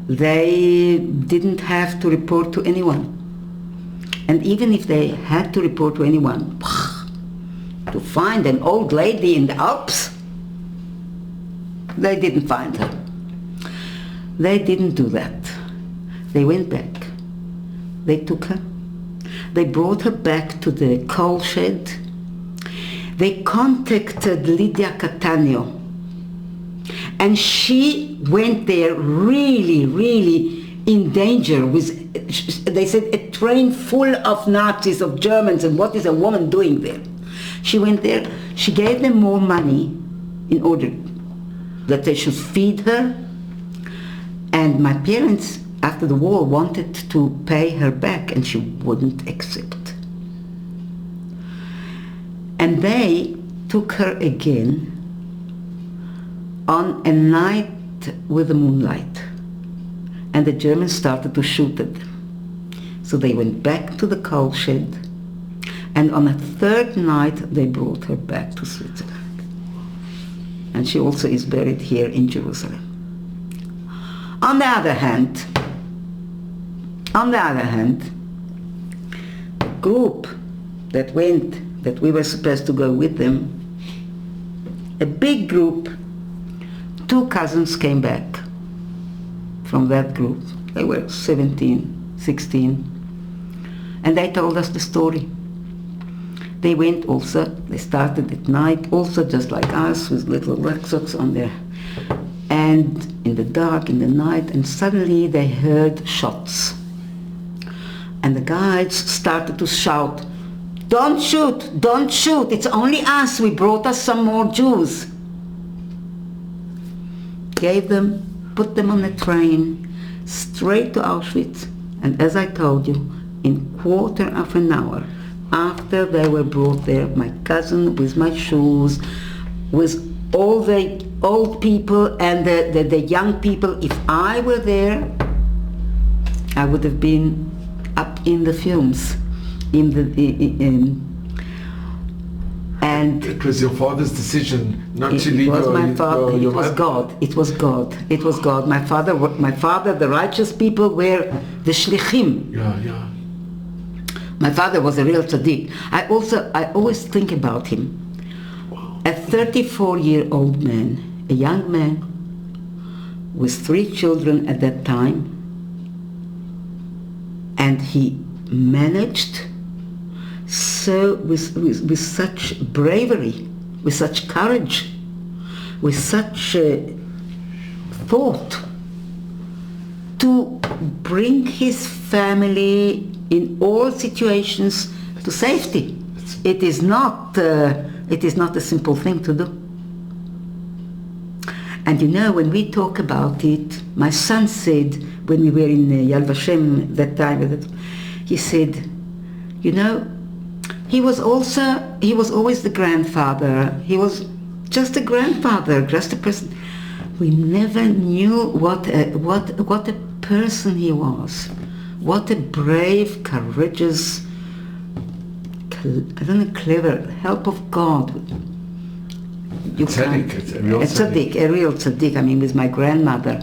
They didn't have to report to anyone. And even if they had to report to anyone, to find an old lady in the Alps, they didn't find her. They didn't do that. They went back. They took her. They brought her back to the coal shed. They contacted Lydia Cattaneo. And she went there really, really in danger with, they said, a train full of Nazis, of Germans, and what is a woman doing there? She went there, she gave them more money in order that they should feed her. And my parents, after the war, wanted to pay her back, and she wouldn't accept. And they took her again on a night with the moonlight. And the Germans started to shoot at them. So they went back to the coal shed, and on a third night they brought her back to Switzerland. And she also is buried here in Jerusalem. On the other hand, the group that went, that we were supposed to go with them, a big group, 2 cousins came back from that group. They were 17, 16, and they told us the story. They went also, they started at night, also just like us, with little rucksacks on there, and in the dark, in the night, and suddenly they heard shots. And the guides started to shout, "Don't shoot, don't shoot, it's only us, we brought us some more Jews." Gave them, put them on a train, straight to Auschwitz, and as I told you, in quarter of an hour, after they were brought there, my cousin with my shoes, with all the old people and the young people, if I were there, I would have been up in the films. And it was your father's decision not to leave your mother. It was God. My father, the righteous people were the shlichim. Yeah. My father was a real tzaddik. I always think about him. A 34-year-old man, a young man, with 3 children at that time, and he managed so with such bravery, with such courage, with such thought, to bring his family in all situations to safety. It is not a simple thing to do. And you know, when we talk about it, my son said, when we were in Yad Vashem that time, he said, you know, he was always the grandfather. He was just a grandfather, just a person. We never knew what a person he was. What a brave, courageous, clever, help of God. A real tzaddik, I mean, with my grandmother.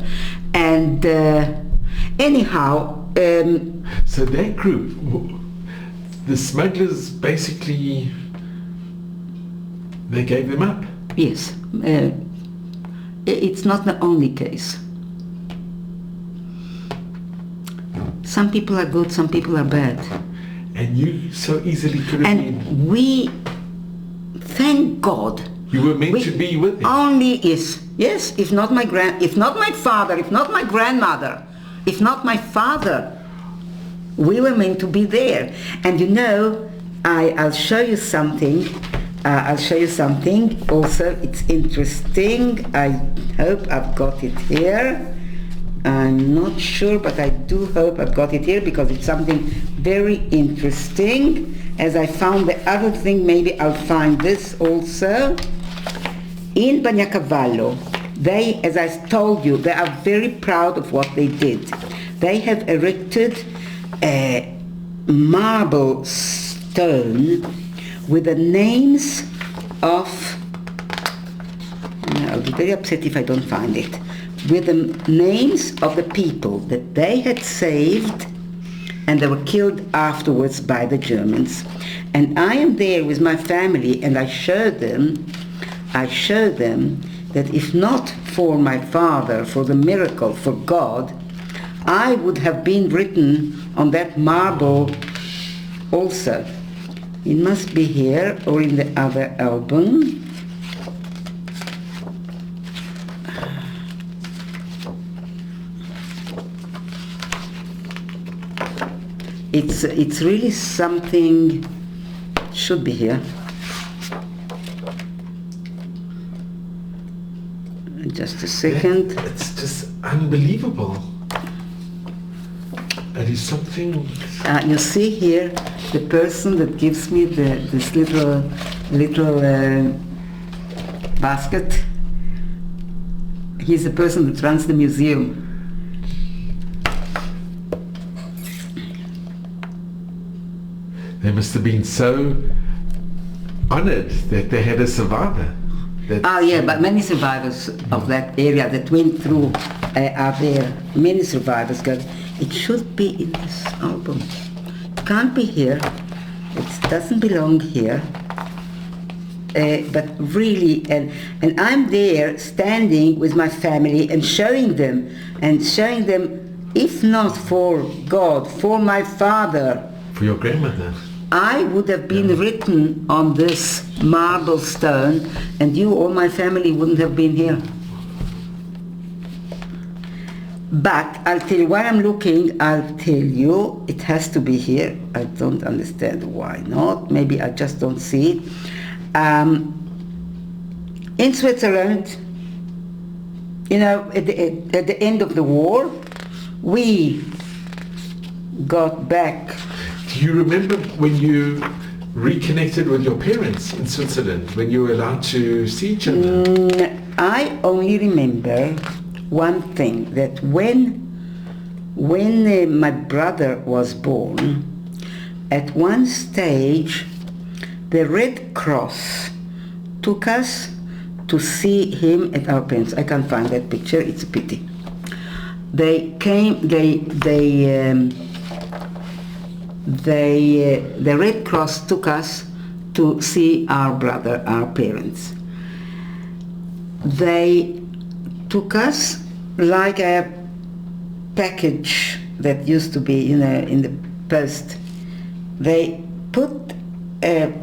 And anyhow... so that group, the smugglers basically, they gave them up? Yes. It's not the only case. Some people are good, some people are bad. And you so easily could have been... And we, thank God... You were meant to be with him. Only, yes, if not my father, if not my grandmother, if not my father, we were meant to be there. And you know, I'll show you something. Also, it's interesting. I hope I've got it here. I'm not sure, but I do hope I've got it here, because it's something very interesting. As I found the other thing, maybe I'll find this also. In Bagnacavallo, they, as I told you, they are very proud of what they did. They have erected a marble stone with the names of, I'll be very upset if I don't find it, with the names of the people that they had saved and they were killed afterwards by the Germans. And I am there with my family, and I show them that if not for my father, for the miracle, for God, I would have been written on that marble also. It must be here or in the other album. It's really something, should be here. Just a second. It's just unbelievable. It is something. You see here the person that gives me this little basket. He's the person that runs the museum. They must have been so honored that they had a survivor. But many survivors of that area that went through are there. Many survivors got. It should be in this album. It can't be here. It doesn't belong here. But really, and I'm there standing with my family and showing them, if not for God, for my father. For your grandmother. I would have been written on this marble stone, and you or my family wouldn't have been here. But I'll tell you, while I'm looking, I'll tell you, it has to be here. I don't understand why not. Maybe I just don't see it. In Switzerland, at the end of the war, we got back. Do you remember when you reconnected with your parents in Switzerland, when you were allowed to see each other? I only remember one thing, that when my brother was born, at one stage the Red Cross took us to see him at our parents. I can't find that picture, it's a pity. The Red Cross took us to see our brother, our parents. They took us like a package that used to be, in the post. They put the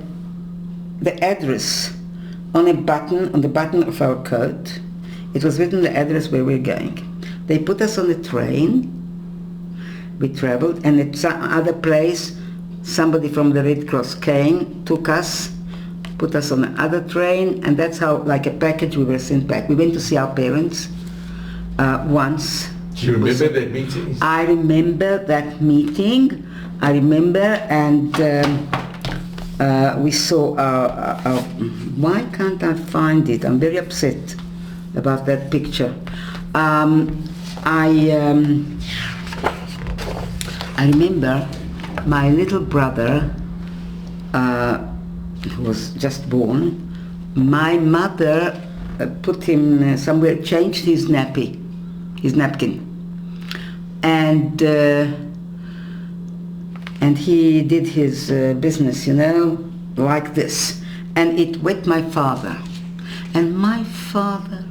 address on the button of our coat. It was written the address where we're going. They put us on the train. We traveled, and at some other place, somebody from the Red Cross came, took us, put us on another train, and that's how, like a package, we were sent back. We went to see our parents once. Do you remember that meeting? I remember that meeting. I remember, and we saw our. Why can't I find it? I'm very upset about that picture. I remember my little brother, who was just born. My mother put him somewhere, changed his napkin, and he did his business, like this, and it wet my father, and my father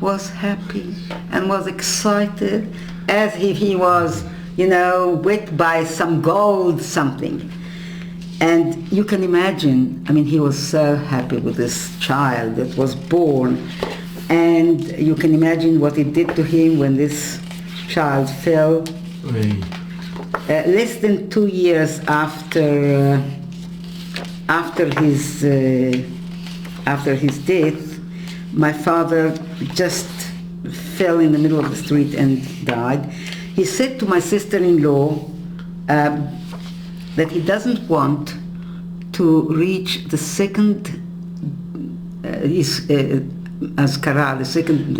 was happy and was excited as if he was, wet by some gold something. And you can imagine, he was so happy with this child that was born, and you can imagine what it did to him when this child fell. Less than 2 years after his death, my father just fell in the middle of the street and died. He said to my sister-in-law that he doesn't want to reach the second Azkara, the second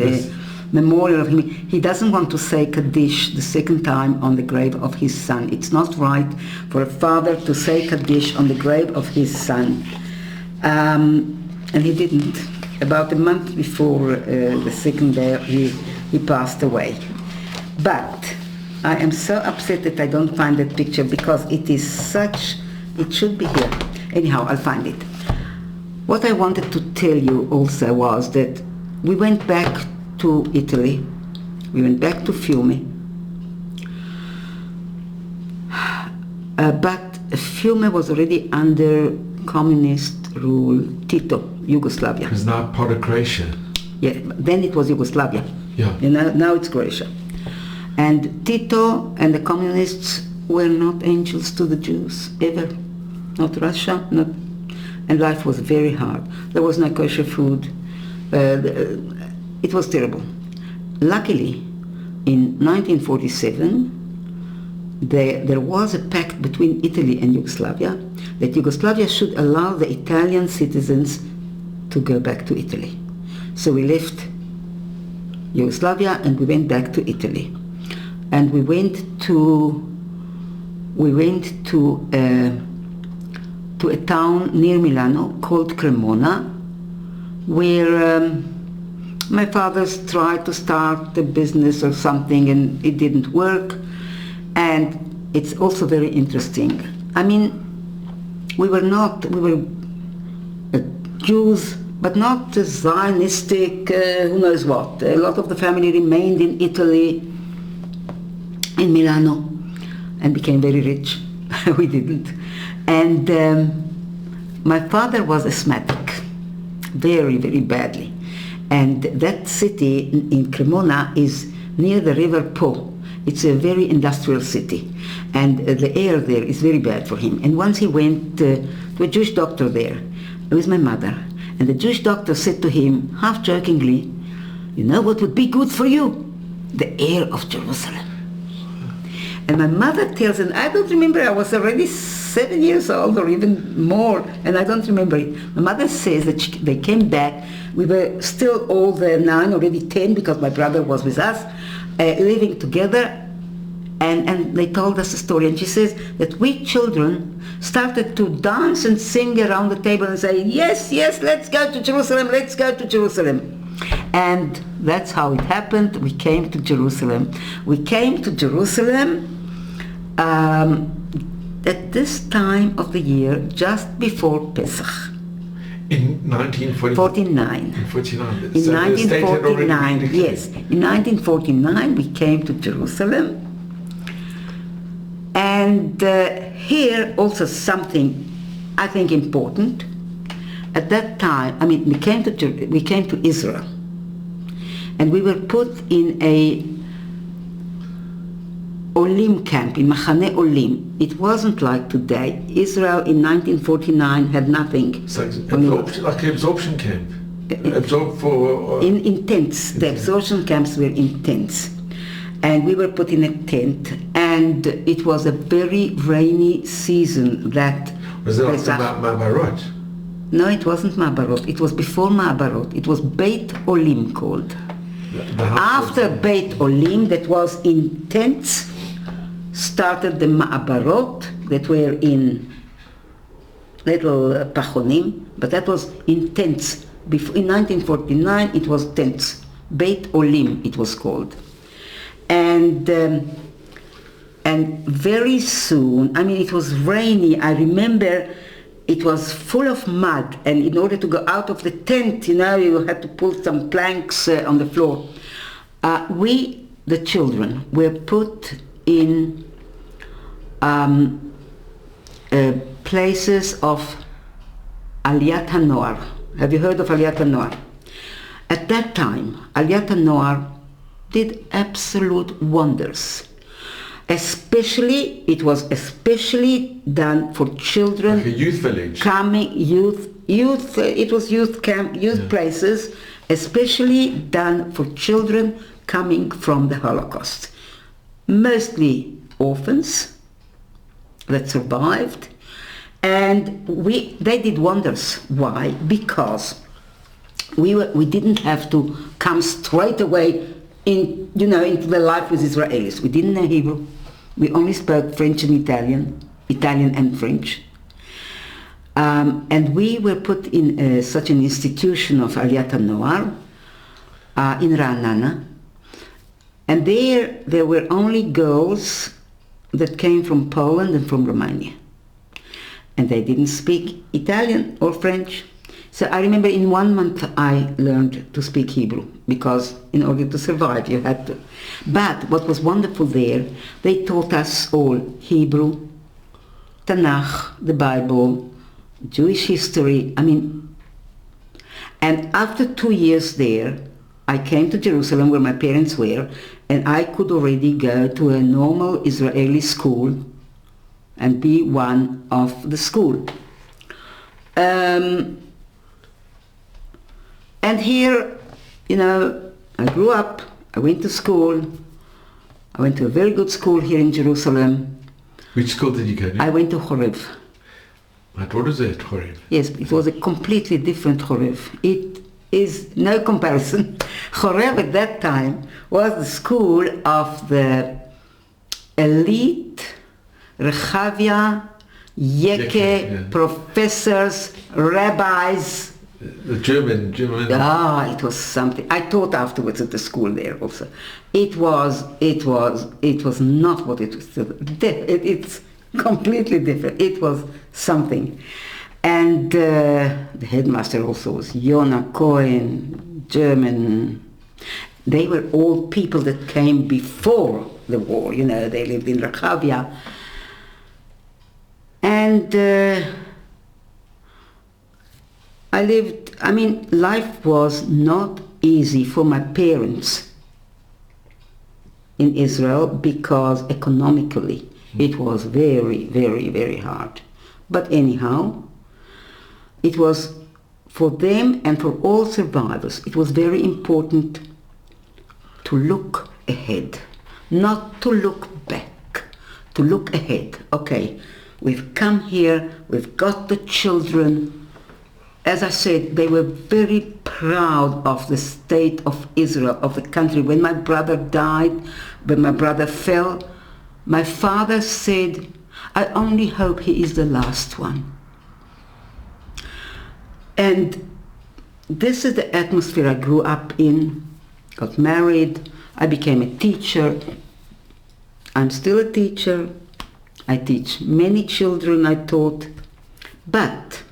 memorial of him. He doesn't want to say Kaddish the second time on the grave of his son. It's not right for a father to say Kaddish on the grave of his son. And he didn't. About a month before the second day, he passed away. But I am so upset that I don't find that picture, because it should be here. Anyhow, I'll find it. What I wanted to tell you also was that we went back to Italy. We went back to Fiume. But Fiume was already under communist rule, Tito, Yugoslavia. It's now part of Croatia. Yeah, then it was Yugoslavia. Yeah. Now it's Croatia. And Tito and the communists were not angels to the Jews, ever. Not Russia, and life was very hard. There was no kosher food. it was terrible. Luckily, in 1947, there was a pact between Italy and Yugoslavia that Yugoslavia should allow the Italian citizens to go back to Italy. So we left Yugoslavia and we went back to Italy. And we went to a town near Milano called Cremona, where my father tried to start a business or something and it didn't work. And it's also very interesting. I mean, we were Jews, but not Zionistic, who knows what. A lot of the family remained in Italy, in Milano, and became very rich. We didn't. And my father was asthmatic, very, very badly. And that city in Cremona is near the river Po. It's a very industrial city, and the air there is very bad for him. And once he went to a Jewish doctor there with my mother, and the Jewish doctor said to him, half jokingly, "You know what would be good for you? The air of Jerusalem." And my mother tells, and I don't remember, I was already 7 years old or even more, and I don't remember it. My mother says that they came back. We were still all the 9, already 10, because my brother was with us, living together, and they told us a story. And she says that we children started to dance and sing around the table and say, "Yes, yes, let's go to Jerusalem, let's go to Jerusalem." And that's how it happened. We came to Jerusalem. We came to Jerusalem at this time of the year, just before Pesach. In 1949. In 49. In So the state had already 1949, been yes. In 1949 we came to Jerusalem. And here also something I think important. At that time, I mean, we came to Israel. And we were put in a Olim camp, in Machane Olim. It wasn't like today. Israel in 1949 had nothing. So like an absorption camp. Absorbed for... in tents. The absorption camps were in tents. And we were put in a tent. And it was a very rainy season that... Was it after Ma'abarot? No, it wasn't Ma'abarot. It was before Ma'abarot. It was Beit Olim called. After Beit Olim, that was in tents, started the Ma'abarot that were in little pachonim, but that was in tents. In 1949 it was tents. Beit Olim it was called. And very soon, I mean, it was rainy. I remember it was full of mud, and in order to go out of the tent, you know, you had to pull some planks on the floor. We, the children, were put in places of Aliyat HaNoar. Have you heard of Aliyat HaNoar? At that time, Aliyat HaNoar did absolute wonders. It was especially done for children. Like a youth village. It was youth camp, places, especially done for children coming from the Holocaust. Mostly orphans that survived, and they did wonders. Why? Because we didn't have to come straight away into the life with Israelis. We didn't know Hebrew. We only spoke French and Italian and French. And we were put in such an institution of Aliyat HaNoar in Ra'anana. And there were only girls that came from Poland and from Romania. And they didn't speak Italian or French. So I remember in 1 month I learned to speak Hebrew, because in order to survive you had to. But what was wonderful there, they taught us all Hebrew, Tanakh, the Bible, Jewish history, and after 2 years there, I came to Jerusalem where my parents were, and I could already go to a normal Israeli school and be one of the school. And here, I grew up, I went to school, I went to a very good school here in Jerusalem. Which school did you go to? I went to Horeb. My daughter's at Horeb. Yes, it was a completely different Horeb. It is no comparison. Horeb at that time was the school of the elite Rehavia, Yeke, professors, rabbis. The German. It was something. I taught afterwards at the school there also. It was not what it was. It's completely different. It was something. And the headmaster also was Yona Cohen, German. They were all people that came before the war. You know, they lived in Rehavia. And life was not easy for my parents in Israel because economically it was very, very, very hard. But anyhow, it was for them and for all survivors, it was very important to look ahead, not to look back, to look ahead. Okay, we've come here, we've got the children. As I said, they were very proud of the state of Israel, of the country. When my brother died, when my brother fell, my father said, I only hope he is the last one. And this is the atmosphere I grew up in, got married, I became a teacher. I'm still a teacher. I teach many children I taught, but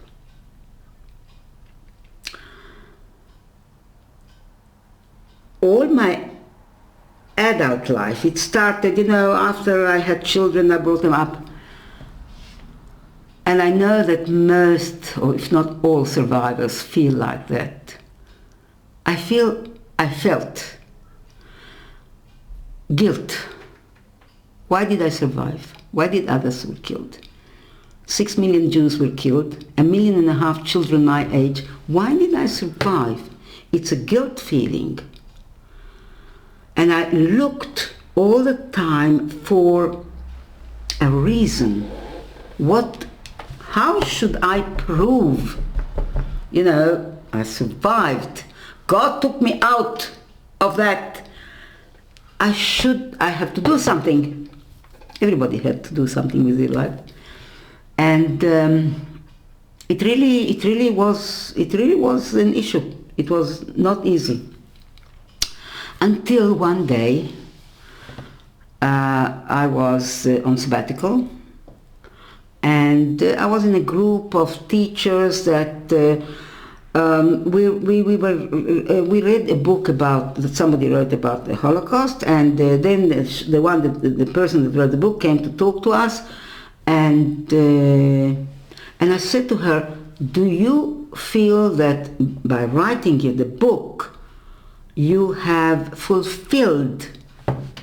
all my adult life, it started, after I had children, I brought them up. And I know that most, or if not all, survivors feel like that. I felt guilt. Why did I survive? Why did others were killed? 6 million Jews were killed, 1.5 million children my age. Why did I survive? It's a guilt feeling. And I looked all the time for a reason. How should I prove? I survived. God took me out of that. I have to do something. Everybody had to do something with their life. And it really was an issue. It was not easy. Until one day, I was on sabbatical, and I was in a group of teachers that we read a book that somebody wrote about the Holocaust, and then the person that wrote the book came to talk to us, and I said to her, do you feel that by writing the book you have fulfilled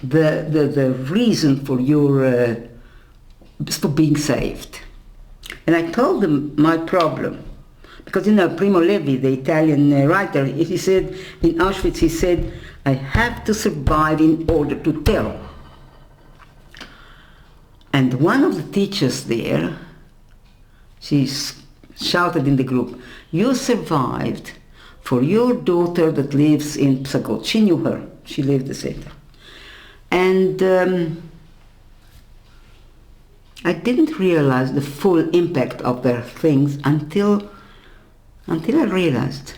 the reason for for being saved? And I told them my problem. Because Primo Levi, the Italian writer, he said, in Auschwitz, he said, I have to survive in order to tell. And one of the teachers there, she shouted in the group, you survived for your daughter that lives in Psagot. She knew her. She lived the center. And I didn't realize the full impact of their things until I realized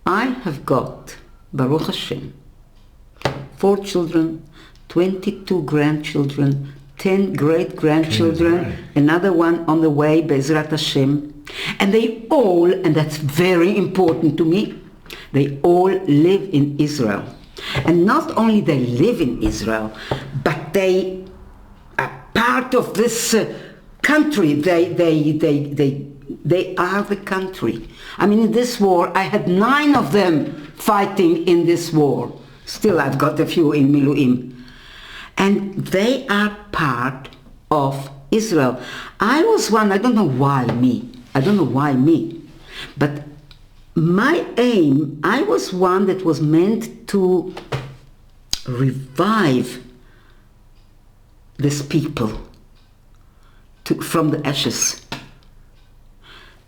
I have got, Baruch Hashem, 4 children, 22 grandchildren, 10 great-grandchildren, right. Another one on the way, Bezrat Hashem. And they all, and that's very important to me, they all live in Israel. And not only they live in Israel, but they are part of this country. They are the country. In this war, I had 9 of them fighting in this war. Still, I've got a few in Miluim. And they are part of Israel. I was one, I don't know why me, but my aim, I was one that was meant to revive this people from the ashes.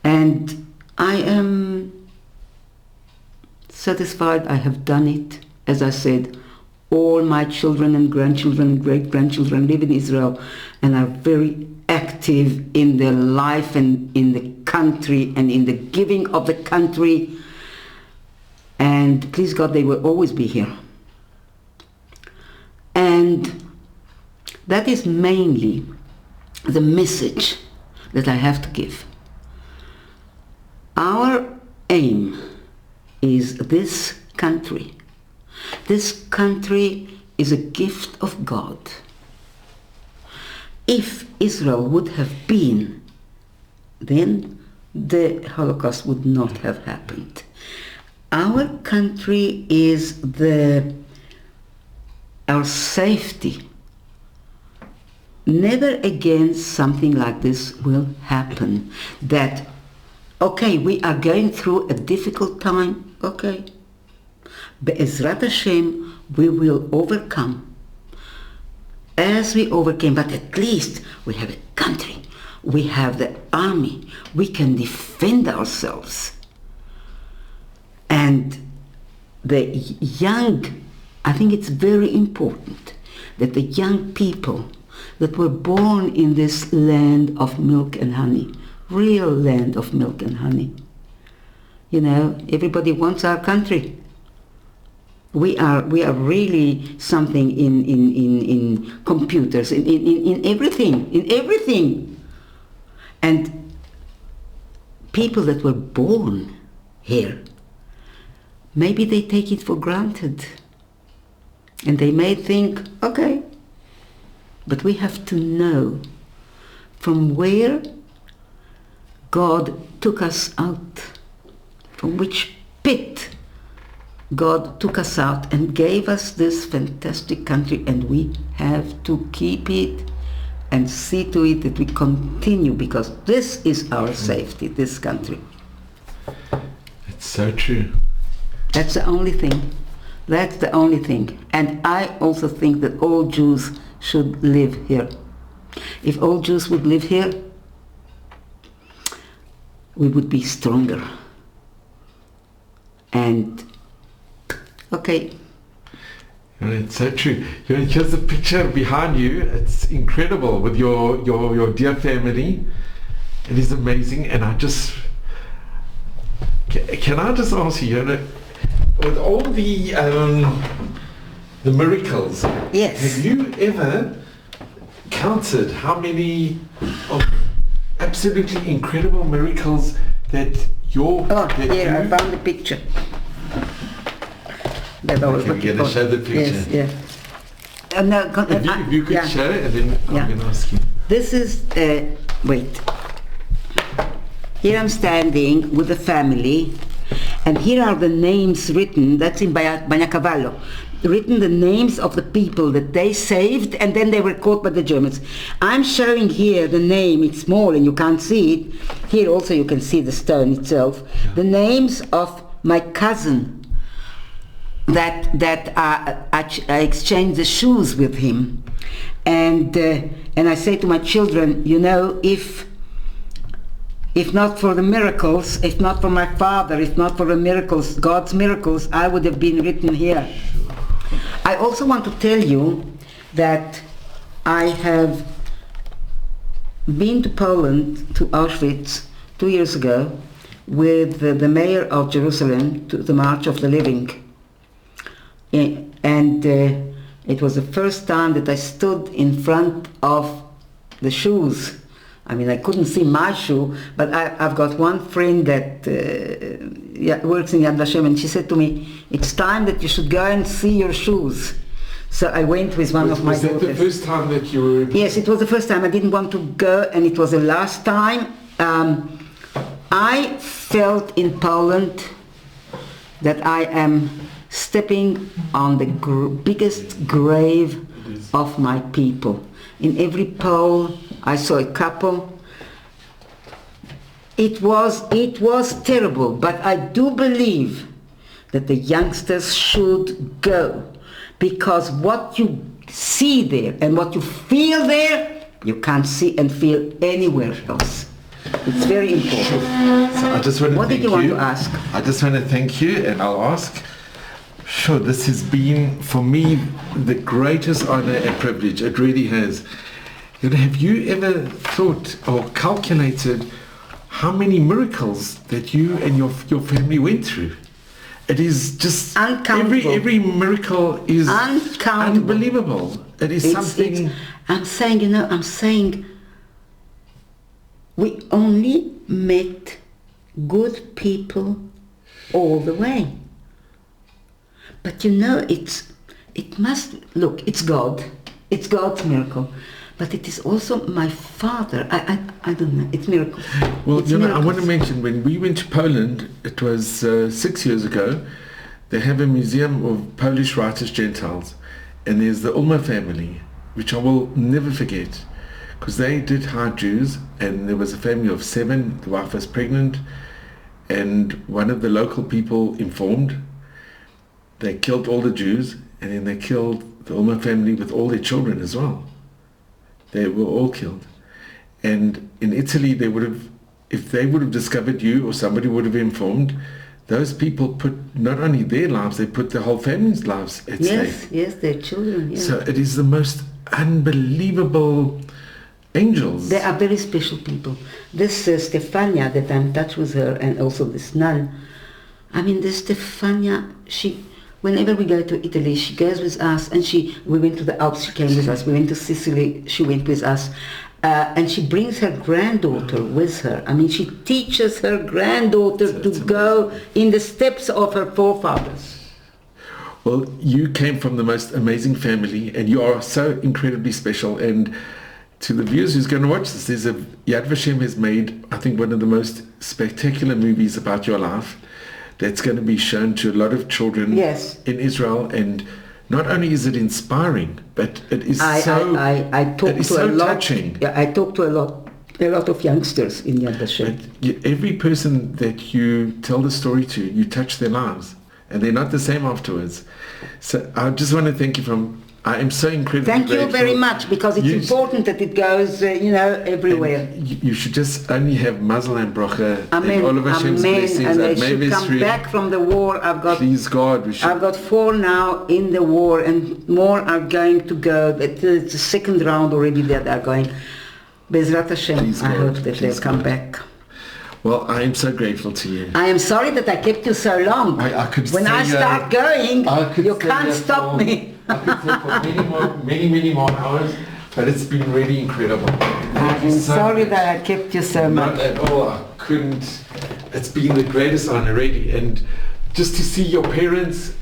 And I am satisfied I have done it. As I said, all my children and grandchildren and great-grandchildren live in Israel and are very active in their life and in the country and in the giving of the country. And please God, they will always be here. And that is mainly the message that I have to give. Our aim is this country. This country is a gift of God. If Israel would have been, then the Holocaust would not have happened. Our country is our safety. Never again something like this will happen. That, okay, we are going through a difficult time, okay. Be'ezrat Hashem, we will overcome. As we overcame, but at least we have a country, we have the army, we can defend ourselves. And the young, I think it's very important that the young people that were born in this land of milk and honey, real land of milk and honey, you know, everybody wants our country. We are really something in computers, in everything. And people that were born here, maybe they take it for granted. And they may think, okay, but we have to know from where God took us out, from which pit God took us out and gave us this fantastic country, and we have to keep it and see to it that we continue, because this is our safety, this country. It's so true. That's the only thing. That's the only thing. And I also think that all Jews should live here. If all Jews would live here, we would be stronger. And okay. It's so true. Here's the picture behind you. It's incredible with your dear family. It is amazing. And I just can I just ask you, with all the miracles, yes, have you ever counted how many of absolutely incredible miracles that I found the picture. That I was okay, we're going to show the picture. Yes, yeah. No, if you could show it, and then I'm going to ask you. This is, wait. Here I'm standing with the family, and here are the names written, that's in Banyacavallo, written the names of the people that they saved, and then they were caught by the Germans. I'm showing here the name, it's small and you can't see it. Here also you can see the stone itself. Yeah. The names of my cousin, that I exchanged the shoes with him, and I say to my children, you know, if not for the miracles, if not for my father, if not for the miracles, God's miracles, I would have been written here. I also want to tell you that I have been to Poland, to Auschwitz, 2 years ago, with the mayor of Jerusalem to the March of the Living. And it was the first time that I stood in front of the shoes. I mean, I couldn't see my shoe, but I've got one friend that works in Yad Vashem, and she said to me, it's time that you should go and see your shoes. So I went with one of my daughters. Was that the first time that you were... Yes, it was the first time. I didn't want to go, and it was the last time. I felt in Poland that I am stepping on the biggest grave of my people. In every pole I saw a couple, It was terrible, but I do believe that the youngsters should go, because what you see there and what you feel there, you can't see and feel anywhere else. It's very important. So I just want to What thank did you want to ask? I just want to thank you, and I'll ask. Sure, this has been for me the greatest honor and privilege. It really has. You know, have you ever thought or calculated how many miracles that you and your family went through? It is just Uncountable. every miracle is Uncountable. unbelievable. It is something. I'm saying, we only met good people all the way. But you know, it's God. It's God's miracle. But it is also my father. I don't know. It's miracle. Well, it's you know, I miracles. want to mention when we went to Poland, it was 6 years ago. They have a museum of Polish Rightous Gentiles, and there's the Ulmer family, which I will never forget, because they did hide Jews, and there was a family of 7. The wife was pregnant, and one of the local people informed. They killed all the Jews, and then they killed the Ulmer family with all their children as well. They were all killed. And in Italy, they would have, if they would have discovered you or somebody would have informed, those people put not only their lives, they put the whole family's lives at stake. Yes, their children. Yes. So it is the most unbelievable angels. They are very special people. This Stefania, that I'm in touch with her, and also this nun. I mean, this Stefania, whenever we go to Italy, she goes with us, and we went to the Alps, she came with us. We went to Sicily, she went with us. And she brings her granddaughter with her. I mean, she teaches her granddaughter to go in the steps of her forefathers. Well, you came from the most amazing family, and you are so incredibly special. And to the viewers who's going to watch this, Yad Vashem has made, I think, one of the most spectacular movies about your life that's going to be shown to a lot of children in Israel. And not only is it inspiring, but it is I talk to a lot. Touching. Yeah, I talk to a lot of youngsters in Yad Vashem. But every person that you tell the story to, you touch their lives, and they're not the same afterwards. So I just want to thank you I am so incredibly Thank grateful. you very much, because it's important that it goes, everywhere. You should just only have mazel and bracha Amen. and all of Hashem's blessings. And they should maybe come back from the war. Please God, I've got 4 now in the war, and more are going to go. It's the second round already that are going. Bezrat Hashem, Please I God, hope that they'll please come God. back. Well, I am so grateful to you. I am sorry that I kept you so long. I could when stay I start going, you stay can't here stop me. I could stay for many more hours, but it's been really incredible. I'm sorry that I kept you so Not much. at all. I couldn't. It's been the greatest honor, really. And just to see your parents,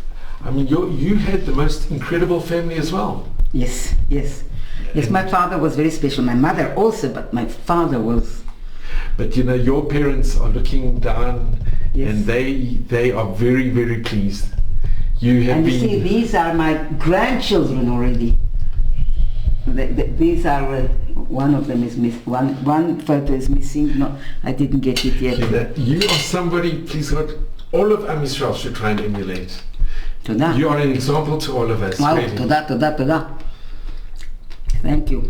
I mean, you had the most incredible family as well. Yes. My father was very special. My mother also, but my father was. But you know, your parents are looking down, and they are very, very pleased. You have and you see, these are my grandchildren already. These are, one of them is missing, one photo is missing. No, I didn't get it yet. You are somebody, please God, all of Am Yisrael should try and emulate. Toda. You are an example to all of us. Wow, really. toda. Thank you.